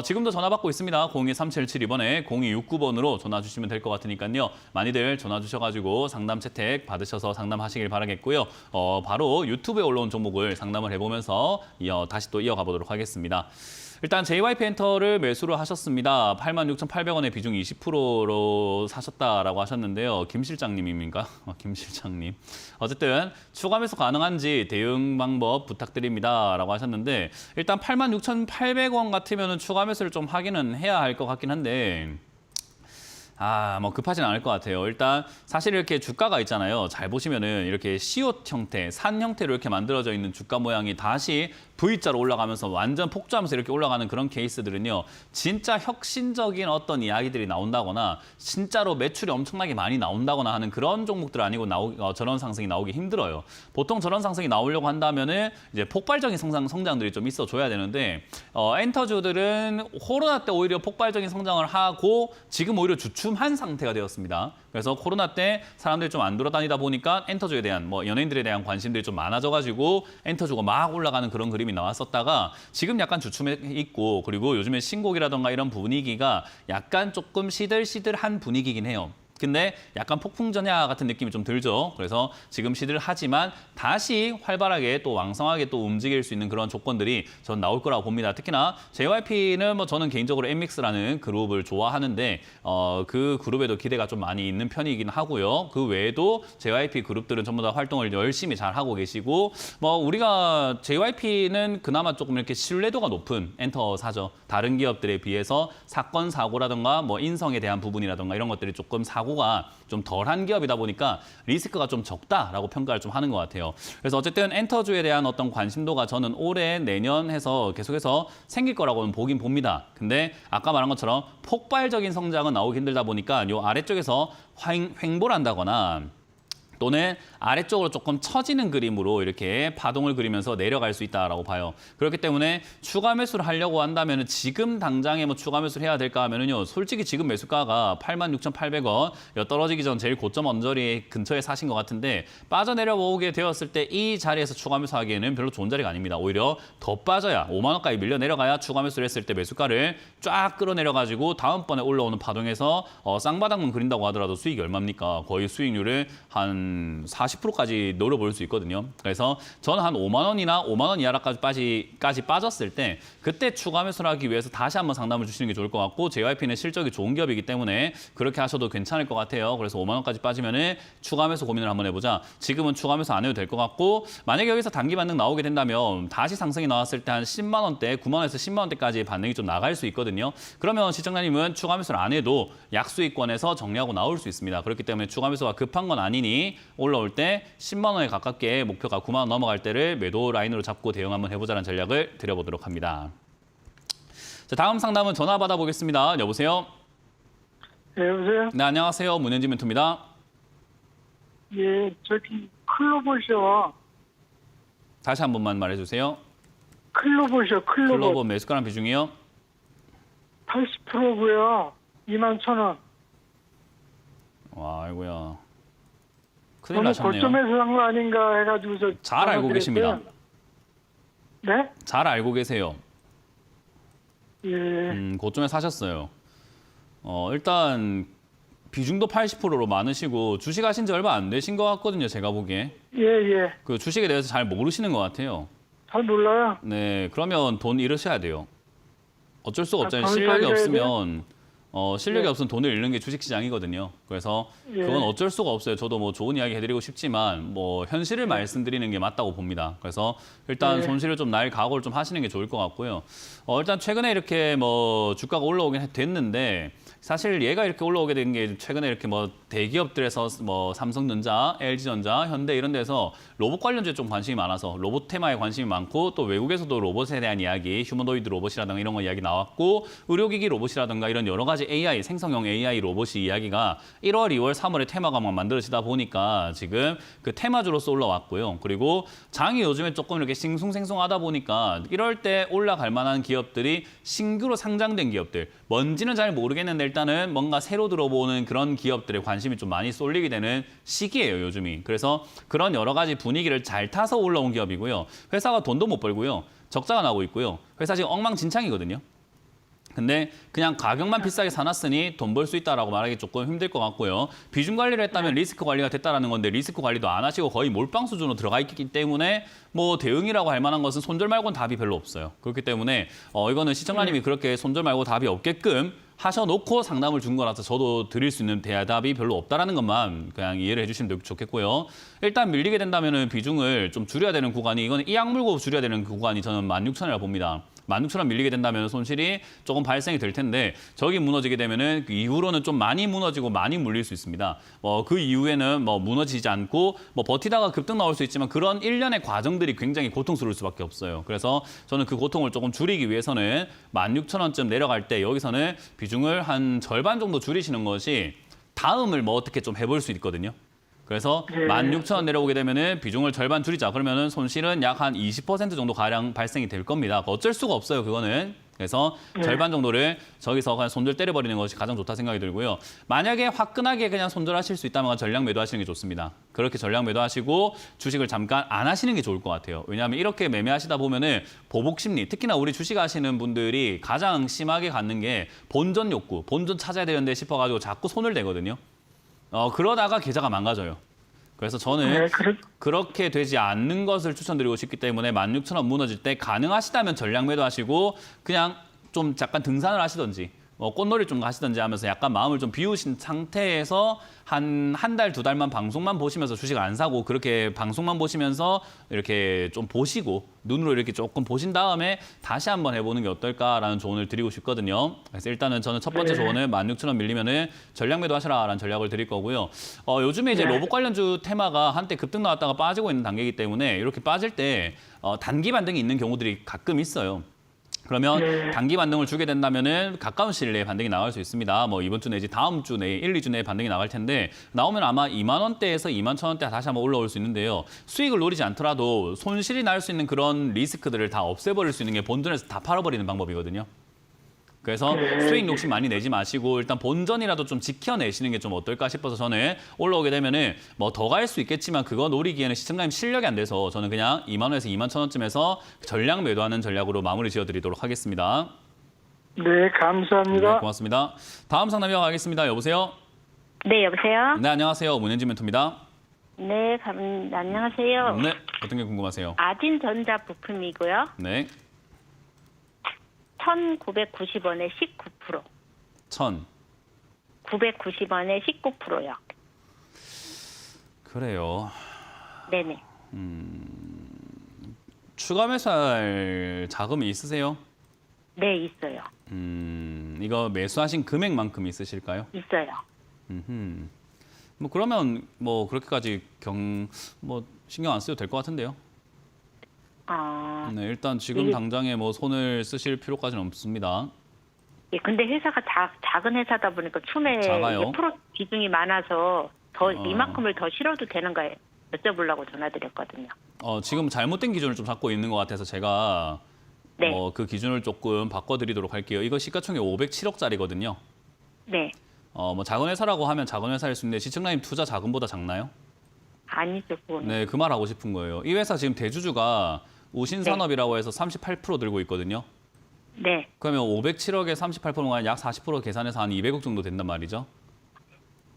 지금도 전화 받고 있습니다. 023772번에 0269번으로 전화 주시면 될 것 같으니까요. 많이들 전화 주셔가지고 상담 채택 받으셔서 상담하시길 바라겠고요. 바로 유튜브에 올라온 종목을 상담을 해보면서 다시 또 이어가 보도록 하겠습니다. 일단 JYP 엔터를 매수를 하셨습니다. 86,800원의 비중 20%로 사셨다라고 하셨는데요. 김 실장님입니까? 김 실장님. 어쨌든 추가 매수 가능한지 대응 방법 부탁드립니다라고 하셨는데 일단 86,800원 같으면 추가 매수를 좀 하기는 해야 할 것 같긴 한데 뭐 급하진 않을 것 같아요. 일단 사실 이렇게 주가가 있잖아요. 잘 보시면은 이렇게 시옷 형태, 산 형태로 이렇게 만들어져 있는 주가 모양이 다시 V자로 올라가면서 완전 폭주하면서 이렇게 올라가는 그런 케이스들은요. 진짜 혁신적인 어떤 이야기들이 나온다거나 진짜로 매출이 엄청나게 많이 나온다거나 하는 그런 종목들 아니고 저런 상승이 나오기 힘들어요. 보통 저런 상승이 나오려고 한다면은 이제 폭발적인 성장들이 좀 있어줘야 되는데 엔터주들은 코로나 때 오히려 폭발적인 성장을 하고 지금 오히려 주춤한 상태가 되었습니다. 그래서 코로나 때 사람들이 좀 안 돌아다니다 보니까 엔터주에 대한 연예인들에 대한 관심들이 좀 많아져가지고 엔터주가 막 올라가는 그런 그림이 나왔었다가 지금 약간 주춤해 있고 그리고 요즘에 신곡이라던가 이런 분위기가 약간 조금 시들시들한 분위기긴 해요. 근데 약간 폭풍전야 같은 느낌이 좀 들죠. 그래서 지금 시들하지만 다시 활발하게 또 왕성하게 또 움직일 수 있는 그런 조건들이 전 나올 거라고 봅니다. 특히나 JYP는 저는 개인적으로 엠믹스라는 그룹을 좋아하는데 그 그룹에도 기대가 좀 많이 있는 편이긴 하고요. 그 외에도 JYP 그룹들은 전부 다 활동을 열심히 잘 하고 계시고 우리가 JYP는 그나마 조금 이렇게 신뢰도가 높은 엔터사죠. 다른 기업들에 비해서 사건 사고라든가 인성에 대한 부분이라든가 이런 것들이 조금 사고가 좀 덜한 기업이다 보니까 리스크가 좀 적다라고 평가를 좀 하는 것 같아요. 그래서 어쨌든 엔터주에 대한 어떤 관심도가 저는 올해 내년 해서 계속해서 생길 거라고는 보긴 봅니다. 근데 아까 말한 것처럼 폭발적인 성장은 나오기 힘들다 보니까 요 아래쪽에서 횡보를 한다거나 또는 아래쪽으로 조금 처지는 그림으로 이렇게 파동을 그리면서 내려갈 수 있다라고 봐요. 그렇기 때문에 추가 매수를 하려고 한다면 지금 당장에 뭐 추가 매수를 해야 될까 하면은요. 솔직히 지금 매수가가 86,800원 떨어지기 전 제일 고점 언저리 근처에 사신 것 같은데 빠져내려오게 되었을 때 이 자리에서 추가 매수하기에는 별로 좋은 자리가 아닙니다. 오히려 더 빠져야 5만 원까지 밀려 내려가야 추가 매수를 했을 때 매수가를 쫙 끌어내려가지고 다음번에 올라오는 파동에서 쌍바닥만 그린다고 하더라도 수익이 얼마입니까? 거의 수익률을 한 40%까지 노려볼 수 있거든요. 그래서 저는 한 5만 원이나 5만 원 이하까지 빠졌을 때 그때 추가 매수를 하기 위해서 다시 한번 상담을 주시는 게 좋을 것 같고 JYP는 실적이 좋은 기업이기 때문에 그렇게 하셔도 괜찮을 것 같아요. 그래서 5만 원까지 빠지면은 추가 매수 고민을 한번 해보자. 지금은 추가 매수 안 해도 될 것 같고 만약에 여기서 단기 반등 나오게 된다면 다시 상승이 나왔을 때 한 10만 원대, 9만 원에서 10만 원대까지 반등이 좀 나갈 수 있거든요. 그러면 시청자님은 추가 매수를 안 해도 약수익권에서 정리하고 나올 수 있습니다. 그렇기 때문에 추가 매수가 급한 건 아니니 올라올 때 10만 원에 가깝게 목표가 9만 원 넘어갈 때를 매도 라인으로 잡고 대응 한번 해보자는 전략을 드려보도록 합니다. 자, 다음 상담은 전화 받아보겠습니다. 여보세요? 네, 여보세요? 네, 안녕하세요. 문현진 멘토입니다. 예, 저기 클로버셔. 다시 한 번만 말해주세요. 클로버셔, 클로버 매수가랑 비중이요? 80%고요. 21,000원. 와, 아이고야. 큰일 너무 나셨네요. 고점에서 산 거 아닌가 해가지고서. 잘 알고 계십니다. 네? 잘 알고 계세요. 예. 고점에 사셨어요. 일단 비중도 80%로 많으시고 주식하신 지 얼마 안 되신 것 같거든요. 제가 보기에. 예, 예. 그 주식에 대해서 잘 모르시는 것 같아요. 잘 몰라요. 네, 그러면 돈 잃으셔야 돼요. 어쩔 수가 없잖아요. 돈을 실력이 더 잃어야 없으면 실력이 네. 없으면 돈을 잃는 게 주식시장이거든요. 그래서 예. 그건 어쩔 수가 없어요. 저도 뭐 좋은 이야기 해드리고 싶지만 뭐 현실을 말씀드리는 게 맞다고 봅니다. 그래서 일단 네. 손실을 좀 날 각오를 좀 하시는 게 좋을 것 같고요. 일단 최근에 이렇게 뭐 주가가 올라오긴 됐는데 사실 얘가 이렇게 올라오게 된 게 최근에 이렇게 뭐 대기업들에서 뭐 삼성전자, LG전자, 현대 이런 데서 로봇 관련주에 좀 관심이 많아서 로봇 테마에 관심이 많고 또 외국에서도 로봇에 대한 이야기, 휴머노이드 로봇이라든가 이런 거 이야기 나왔고 의료기기 로봇이라든가 이런 여러 가지 AI, 생성형 AI 로봇이 이야기가 1월, 2월, 3월에 테마가 막 만들어지다 보니까 지금 그 테마주로서 올라왔고요. 그리고 장이 요즘에 조금 이렇게 싱숭생숭하다 보니까 이럴 때 올라갈 만한 기업들이 신규로 상장된 기업들, 뭔지는 잘 모르겠는데 일단은 뭔가 새로 들어보는 그런 기업들에 관심이 좀 많이 쏠리게 되는 시기예요, 요즘이. 그래서 그런 여러 가지 분위기를 잘 타서 올라온 기업이고요. 회사가 돈도 못 벌고요. 적자가 나고 있고요. 회사 지금 엉망진창이거든요. 근데 그냥 가격만 비싸게 사놨으니 돈 벌 수 있다라고 말하기 조금 힘들 것 같고요. 비중 관리를 했다면 리스크 관리가 됐다라는 건데 리스크 관리도 안 하시고 거의 몰빵 수준으로 들어가 있기 때문에 뭐 대응이라고 할 만한 것은 손절 말고는 답이 별로 없어요. 그렇기 때문에 이거는 시청자님이 그렇게 손절 말고 답이 없게끔 하셔놓고 상담을 준 거라서 저도 드릴 수 있는 대답이 별로 없다라는 것만 그냥 이해를 해주시면 좋겠고요. 일단 밀리게 된다면 비중을 좀 줄여야 되는 구간이 이거는 이 악물고 줄여야 되는 구간이 저는 16,000원이라고 봅니다. 16,000원 밀리게 된다면 손실이 조금 발생이 될 텐데 저기 무너지게 되면은 그 이후로는 좀 많이 무너지고 많이 물릴 수 있습니다. 그 이후에는 뭐 무너지지 않고 뭐 버티다가 급등 나올 수 있지만 그런 일련의 과정들이 굉장히 고통스러울 수밖에 없어요. 그래서 저는 그 고통을 조금 줄이기 위해서는 16,000원쯤 내려갈 때 여기서는 비중을 한 절반 정도 줄이시는 것이 다음을 뭐 어떻게 좀 해볼 수 있거든요. 그래서 16,000원 내려오게 되면은 비중을 절반 줄이자. 그러면은 손실은 약 한 20% 정도 가량 발생이 될 겁니다. 어쩔 수가 없어요, 그거는. 그래서 절반 정도를 저기서 그냥 손절 때려버리는 것이 가장 좋다 생각이 들고요. 만약에 화끈하게 그냥 손절하실 수 있다면 전량 매도하시는 게 좋습니다. 그렇게 전량 매도하시고 주식을 잠깐 안 하시는 게 좋을 것 같아요. 왜냐하면 이렇게 매매하시다 보면은 보복 심리, 특히나 우리 주식하시는 분들이 가장 심하게 갖는 게 본전 욕구, 본전 찾아야 되는데 싶어가지고 자꾸 손을 대거든요. 그러다가 계좌가 망가져요. 그래서 저는 그렇게 되지 않는 것을 추천드리고 싶기 때문에 16,000원 무너질 때 가능하시다면 전량 매도하시고 그냥 좀 잠깐 등산을 하시던지 꽃놀이 좀 가시든지 하면서 약간 마음을 좀 비우신 상태에서 한 달, 두 달만 방송만 보시면서 주식 안 사고 그렇게 방송만 보시면서 이렇게 좀 보시고 눈으로 이렇게 조금 보신 다음에 다시 한번 해보는 게 어떨까라는 조언을 드리고 싶거든요. 그래서 일단은 저는 첫 번째 조언은 16,000원 밀리면은 전략 매도하시라라는 전략을 드릴 거고요. 요즘에 이제 로봇 관련주 테마가 한때 급등 나왔다가 빠지고 있는 단계이기 때문에 이렇게 빠질 때 단기 반등이 있는 경우들이 가끔 있어요. 그러면 단기 반등을 주게 된다면은 가까운 시일 내에 반등이 나올 수 있습니다. 뭐 이번 주 내지 다음 주 내에 1, 2주 내에 반등이 나갈 텐데 나오면 아마 2만 원대에서 2만 1,000원대 다시 한번 올라올 수 있는데요. 수익을 노리지 않더라도 손실이 날 수 있는 그런 리스크들을 다 없애버릴 수 있는 게 본전에서 다 팔아버리는 방법이거든요. 그래서 수익 욕심 많이 내지 마시고 일단 본전이라도 좀 지켜내시는 게 좀 어떨까 싶어서 저는 올라오게 되면은 뭐 더 갈 수 있겠지만 그거 노리기에는 시청자님 실력이 안 돼서 저는 그냥 2만 원에서 2만 1,000원쯤에서 전략 매도하는 전략으로 마무리 지어드리도록 하겠습니다. 네, 감사합니다. 네, 고맙습니다. 다음 상담 이어가겠습니다. 여보세요? 네, 여보세요? 네, 안녕하세요. 문현진 멘토입니다. 네, 안녕하세요. 네, 어떤 게 궁금하세요? 아진전자 부품이고요. 네, 1,990원에 19%. 1,000. 990원에 19%요. 그래요. 네네. 추가 매수할 자금이 있으세요? 네, 있어요. 이거 매수하신 금액만큼 있으실까요? 있어요. 뭐 그러면 뭐 그렇게까지 뭐 신경 안 써도 될 것 같은데요. 네, 일단 지금 당장에 뭐 손을 쓰실 필요까지는 없습니다. 예, 근데 회사가 작은 회사다 보니까 춤에 작아요? 프로 비중이 많아서 이만큼을 더 실어도 되는가 여쭤보려고 전화드렸거든요. 지금 잘못된 기준을 좀 잡고 있는 것 같아서 제가 네. 그 기준을 조금 바꿔드리도록 할게요. 이거 시가총액 507억짜리거든요. 네. 뭐 작은 회사라고 하면 작은 회사일 수 있는데 시청자님 투자 자금보다 작나요? 아니죠, 그거는. 네, 그 말 하고 싶은 거예요. 이 회사 지금 대주주가 우신산업이라고 해서 38% 들고 있거든요. 네. 그러면 507억에 38%가 약 40% 계산해서 한 200억 정도 된단 말이죠.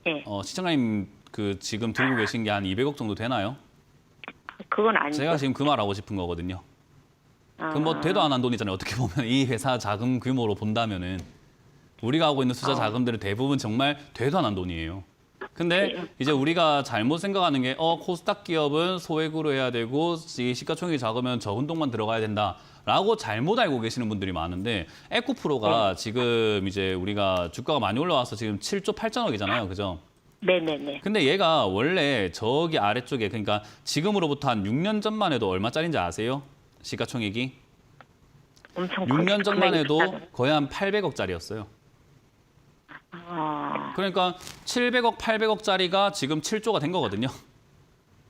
네. 시청자님 그 지금 들고 계신 게 한 200억 정도 되나요? 그건 아니죠. 제가 지금 그 말 하고 싶은 거거든요. 그럼 뭐 되도 안 한 돈이잖아요. 어떻게 보면 이 회사 자금 규모로 본다면은 우리가 하고 있는 투자 자금들은 대부분 정말 되도 안 한 돈이에요. 근데 이제 우리가 잘못 생각하는 게 코스닥 기업은 소액으로 해야 되고 이 시가총액이 작으면 적은 돈만 들어가야 된다라고 잘못 알고 계시는 분들이 많은데 에코프로가 지금 이제 우리가 주가가 많이 올라와서 지금 7조 8천억이잖아요. 그죠? 네네네. 근데 얘가 원래 저기 아래쪽에 그러니까 지금으로부터 한 6년 전만 해도 얼마짜리인지 아세요? 시가총액이? 엄청 6년 전만 금액이 해도 비싸죠. 거의 한 800억짜리였어요. 그러니까 700억, 800억짜리가 지금 7조가 된 거거든요.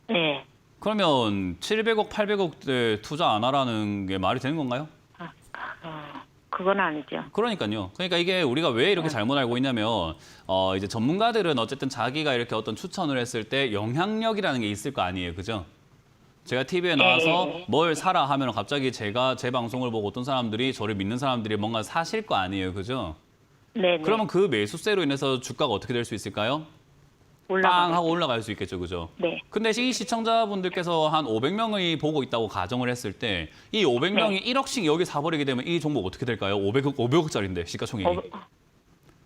네. 그러면 700억, 800억대 투자 안 하라는 게 말이 되는 건가요? 그건 아니죠. 그러니까요. 그러니까 이게 우리가 왜 이렇게 잘못 알고 있냐면 이제 전문가들은 어쨌든 자기가 이렇게 어떤 추천을 했을 때 영향력이라는 게 있을 거 아니에요. 그죠? 제가 TV에 나와서 뭘 사라 하면 갑자기 제가 제 방송을 보고 어떤 사람들이 저를 믿는 사람들이 뭔가 사실 거 아니에요. 그죠? 네네. 그러면 그 매수세로 인해서 주가가 어떻게 될 수 있을까요? 빵 하고 올라갈 수 있겠죠. 그죠? 네. 근데 이 시청자분들께서 한 500명이 보고 있다고 가정을 했을 때 이 500명이 1억씩 여기 사버리게 되면 이 종목 어떻게 될까요? 500억짜리인데 시가총액이.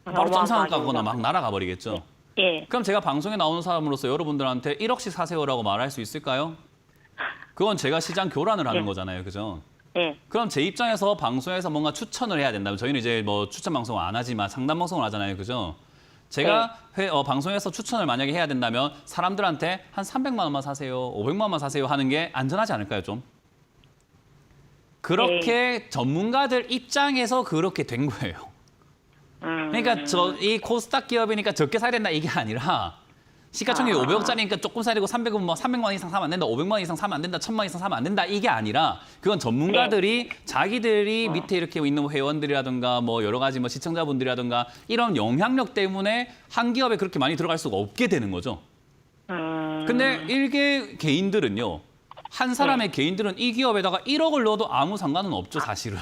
바로 점상을 까거나 막 날아가 버리겠죠. 예. 그럼 제가 방송에 나오는 사람으로서 여러분들한테 1억씩 사세요라고 말할 수 있을까요? 그건 제가 시장 교란을 하는 거잖아요. 그죠? 예. 그럼 제 입장에서 방송에서 뭔가 추천을 해야 된다면 저희는 이제 뭐 추천 방송을 안 하지만 상담 방송을 하잖아요. 그죠? 제가 방송에서 추천을 만약에 해야 된다면 사람들한테 한 300만 원만 사세요, 500만 원만 사세요 하는 게 안전하지 않을까요, 좀? 그렇게 전문가들 입장에서 그렇게 된 거예요. 그러니까 이 코스닥 기업이니까 적게 사야 된다 이게 아니라 시가총액이 500억짜리니까 조금 사야 되고 300만 원 이상 사면 안 된다, 500만 원 이상 사면 안 된다, 1000만 원 이상 사면 안 된다 이게 아니라 그건 전문가들이 자기들이 밑에 이렇게 있는 회원들이라든가 뭐 여러 가지 뭐 시청자분들이라든가 이런 영향력 때문에 한 기업에 그렇게 많이 들어갈 수가 없게 되는 거죠. 근데 일개 개인들은요. 한 사람의 개인들은 이 기업에다가 1억을 넣어도 아무 상관은 없죠, 사실은.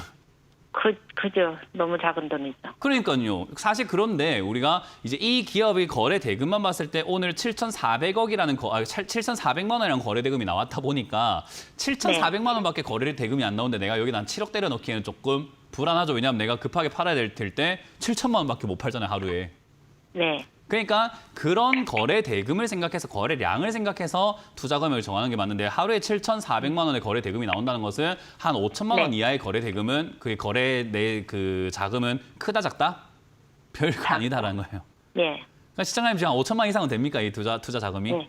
그죠. 너무 작은 돈이죠. 그러니까요. 사실 그런데 우리가 이제 이 기업의 거래 대금만 봤을 때 오늘 7,400억이라는 7,400만 원이라는 거래 대금이 나왔다 보니까 7,400만 원밖에 거래 대금이 안 나오는데 내가 여기다 한 7억 때려 넣기에는 조금 불안하죠. 왜냐하면 내가 급하게 팔아야 될 때 7천만 원밖에 못 팔잖아요, 하루에. 네. 그러니까 그런 거래 대금을 생각해서 거래량을 생각해서 투자 금액을 정하는 게 맞는데 하루에 7,400만 원의 거래 대금이 나온다는 것은 한 5천만 원 네. 이하의 거래 대금은 그 거래 내 그 자금은 크다 작다? 별거 아니다라는 거예요. 네. 그러니까 시청자님 지금 한 5천만 이상은 됩니까? 이 투자 자금이? 네.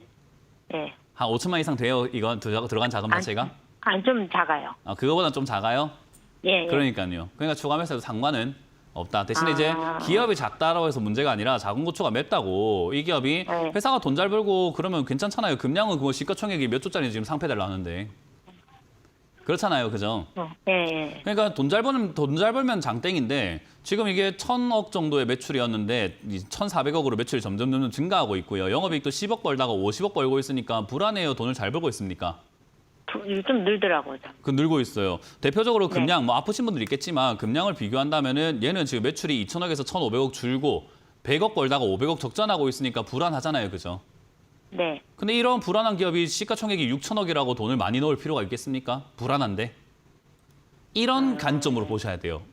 네. 한 5천만 이상 돼요? 이건 들어간 자금 자체가? 좀 작아요. 아, 그거보다 좀 작아요? 예. 예. 그러니까요. 그러니까 추가 매수해도 상관은 없다. 대신에 이제 기업이 작다라고 해서 문제가 아니라 자금 고초가 맵다고 이 기업이 네. 회사가 돈 잘 벌고 그러면 괜찮잖아요. 금량은 그 시가총액이 몇 조짜리 지금 상패달라 하는데. 그렇잖아요. 그죠? 예. 예. 그러니까 돈 잘 벌면 장땡인데 지금 이게 1,000억 정도의 매출이었는데 1,400억으로 매출이 점점 증가하고 있고요. 영업이익도 10억 벌다가 50억 벌고 있으니까 불안해요. 돈을 잘 벌고 있습니까? 좀 늘더라고요. 그 늘고 있어요. 대표적으로 네. 금량, 뭐 아프신 분들 있겠지만 금량을 비교한다면은 얘는 지금 매출이 2천억에서 1,500억 줄고 100억 벌다가 500억 적자나고 있으니까 불안하잖아요. 그죠? 네. 근데 이런 불안한 기업이 시가총액이 6천억이라고 돈을 많이 넣을 필요가 있겠습니까? 불안한데. 이런 관점으로 보셔야 돼요.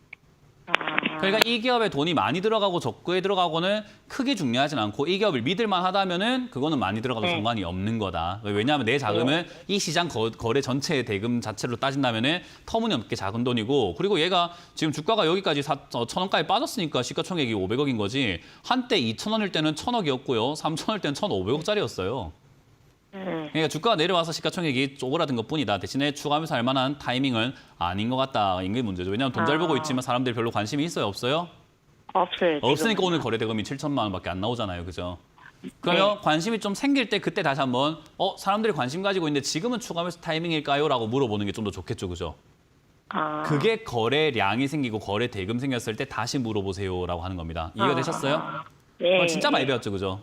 그러니까 이 기업에 돈이 많이 들어가고 적게 들어가고는 크게 중요하진 않고 이 기업을 믿을만 하다면은 그거는 많이 들어가도 네. 상관이 없는 거다. 왜냐하면 내 자금은 이 시장 거래 전체의 대금 자체로 따진다면은 터무니없게 작은 돈이고 그리고 얘가 지금 주가가 여기까지 1,000원까지 빠졌으니까 시가총액이 500억인 거지 한때 2,000원일 때는 1,000억이었고요. 3,000원일 때는 1,500억짜리였어요. 그러니까 주가가 내려와서 시가총액이 쪼그라든 것뿐이다. 대신에 추가하면서 할 만한 타이밍은 아닌 것 같다. 이게 문제죠. 왜냐하면 돈 잘 벌고 있지만 사람들이 별로 관심이 있어요? 없어요? 없어요. 없으니까 지금은. 오늘 거래 대금이 7천만 원밖에 안 나오잖아요. 그죠? 그러면 관심이 좀 생길 때 그때 다시 한번 사람들이 관심 가지고 있는데 지금은 추가하면서 타이밍일까요? 라고 물어보는 게 좀 더 좋겠죠. 그죠? 그게 거래량이 생기고 거래 대금 생겼을 때 다시 물어보세요라고 하는 겁니다. 이해가 되셨어요? 네. 진짜 많이 배웠죠. 그죠?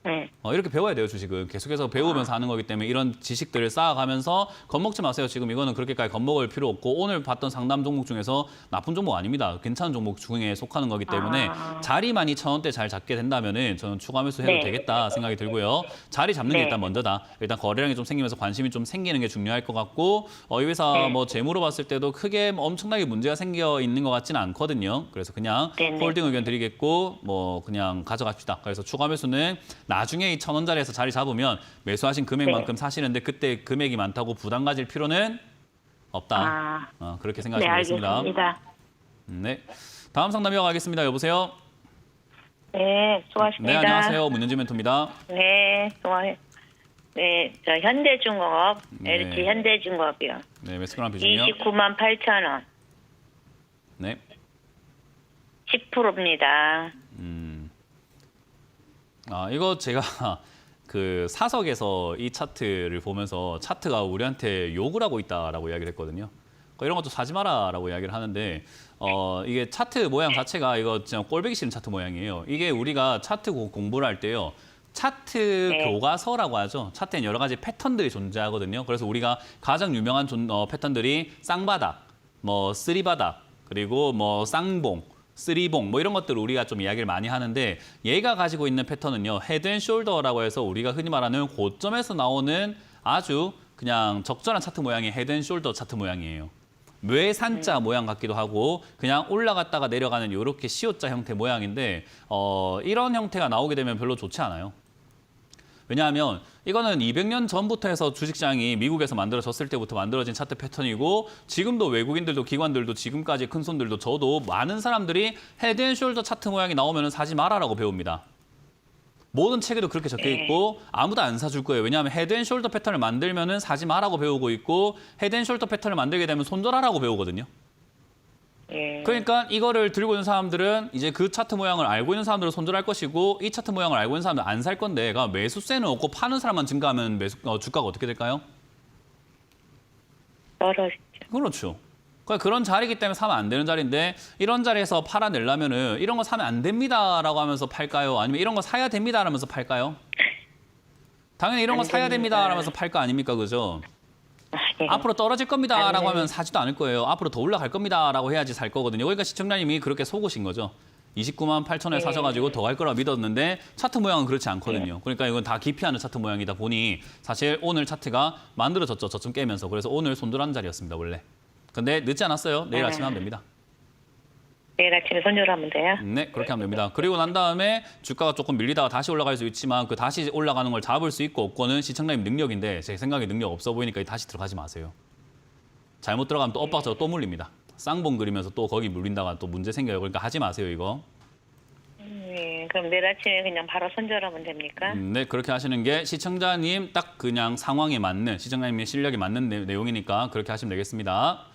네. 이렇게 배워야 돼요, 주식은. 계속해서 배우면서 하는 거기 때문에 이런 지식들을 쌓아가면서 겁먹지 마세요. 지금 이거는 그렇게까지 겁먹을 필요 없고 오늘 봤던 상담 종목 중에서 나쁜 종목 아닙니다. 괜찮은 종목 중에 속하는 거기 때문에 자리만 2,000원대 잘 잡게 된다면은 저는 추가 매수 해도 네. 되겠다 생각이 들고요. 자리 잡는 게 네. 일단 먼저다. 일단 거래량이 좀 생기면서 관심이 좀 생기는 게 중요할 것 같고 이 회사 네. 뭐 재무로 봤을 때도 크게 뭐 엄청나게 문제가 생겨 있는 것 같지는 않거든요. 그래서 그냥 네네. 홀딩 의견 드리겠고 뭐 그냥 가져갑시다. 그래서 추가 매수는 나중에 이 1,000원짜리에서 자리 잡으면 매수하신 금액만큼 사시는데 그때 금액이 많다고 부담 가질 필요는 없다. 그렇게 네, 생각하시면 되겠습니다. 알겠습니다. 네. 다음 상담 이어가겠습니다. 여보세요? 네, 수고하십니다. 네, 안녕하세요. 문현지 멘토입니다. 네, 수고해. 네, 저 현대중공업, 네. LG 현대중공업이요. 네, 매수그램 비중이요. 29만 8천 원, 네. 10%입니다. 이거 제가 그 사석에서 이 차트를 보면서 차트가 우리한테 욕을 하고 있다라고 이야기를 했거든요. 이런 것도 사지 마라라고 이야기를 하는데 이게 차트 모양 자체가 이거 진짜 꼴보기 싫은 차트 모양이에요. 이게 우리가 차트 공부를 할 때요. 차트 네. 교과서라고 하죠. 차트엔 여러 가지 패턴들이 존재하거든요. 그래서 우리가 가장 유명한 패턴들이 쌍바닥, 뭐 쓰리바닥, 그리고 뭐 쌍봉, 쓰리봉 뭐 이런 것들을 우리가 좀 이야기를 많이 하는데 얘가 가지고 있는 패턴은요. 헤드앤숄더라고 해서 우리가 흔히 말하는 고점에서 나오는 아주 그냥 적절한 차트 모양의 헤드앤숄더 차트 모양이에요. 뇌산자 모양 같기도 하고 그냥 올라갔다가 내려가는 이렇게 시옷자 형태 모양인데 이런 형태가 나오게 되면 별로 좋지 않아요. 왜냐하면 이거는 200년 전부터 해서 주식시장이 미국에서 만들어졌을 때부터 만들어진 차트 패턴이고 지금도 외국인들도 기관들도 지금까지 큰 손들도 저도 많은 사람들이 헤드앤숄더 차트 모양이 나오면 사지 마라라고 배웁니다. 모든 책에도 그렇게 적혀 있고 아무도 안 사줄 거예요. 왜냐하면 헤드앤숄더 패턴을 만들면은 사지 마라고 배우고 있고 헤드앤숄더 패턴을 만들게 되면 손절하라고 배우거든요. 그러니까 이거를 들고 있는 사람들은 이제 그 차트 모양을 알고 있는 사람들은 손절할 것이고 이 차트 모양을 알고 있는 사람들은 안 살 건데 매수세는 없고 파는 사람만 증가하면 주가가 어떻게 될까요? 떨어지죠. 그렇죠. 그러니까 그런 자리이기 때문에 사면 안 되는 자리인데 이런 자리에서 팔아내려면은 이런 거 사면 안 됩니다라고 하면서 팔까요? 아니면 이런 거 사야 됩니다 라면서 팔까요? 당연히 이런 거 사야 됩니다 라면서 팔 거 아닙니까? 그죠? 예. 앞으로 떨어질 겁니다라고 아니, 하면 사지도 않을 거예요. 앞으로 더 올라갈 겁니다라고 해야지 살 거거든요. 그러니까 시청자님이 그렇게 속으신 거죠. 29만 8천원에 사셔가지고 더 갈 거라 믿었는데 차트 모양은 그렇지 않거든요. 그러니까 이건 다 기피하는 차트 모양이다 보니 사실 오늘 차트가 만들어졌죠. 저점 깨면서. 그래서 오늘 손절하는 자리였습니다, 원래. 근데 늦지 않았어요. 내일 아침에 하면 됩니다. 내일 아침에 손절하면 돼요? 네, 그렇게 하면 됩니다. 그리고 난 다음에 주가가 조금 밀리다가 다시 올라갈 수 있지만 그 다시 올라가는 걸 잡을 수 있고 없고는 시청자님 능력인데 제 생각에 능력 없어 보이니까 다시 들어가지 마세요. 잘못 들어가면 또 엇박자로 또 물립니다. 쌍봉 그리면서 또 거기 물린다가 또 문제 생겨요. 그러니까 하지 마세요, 이거. 그럼 내일 아침에 그냥 바로 손절하면 됩니까? 네, 그렇게 하시는 게 시청자님 딱 그냥 상황에 맞는, 시청자님의 실력에 맞는 내용이니까 그렇게 하시면 되겠습니다.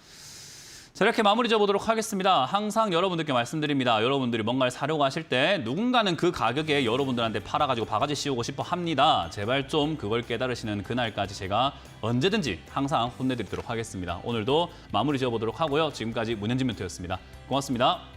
자, 이렇게 마무리 지어보도록 하겠습니다. 항상 여러분들께 말씀드립니다. 여러분들이 뭔가를 사려고 하실 때 누군가는 그 가격에 여러분들한테 팔아가지고 바가지 씌우고 싶어 합니다. 제발 좀 그걸 깨달으시는 그날까지 제가 언제든지 항상 혼내드리도록 하겠습니다. 오늘도 마무리 지어보도록 하고요. 지금까지 문현진 멘토였습니다. 고맙습니다.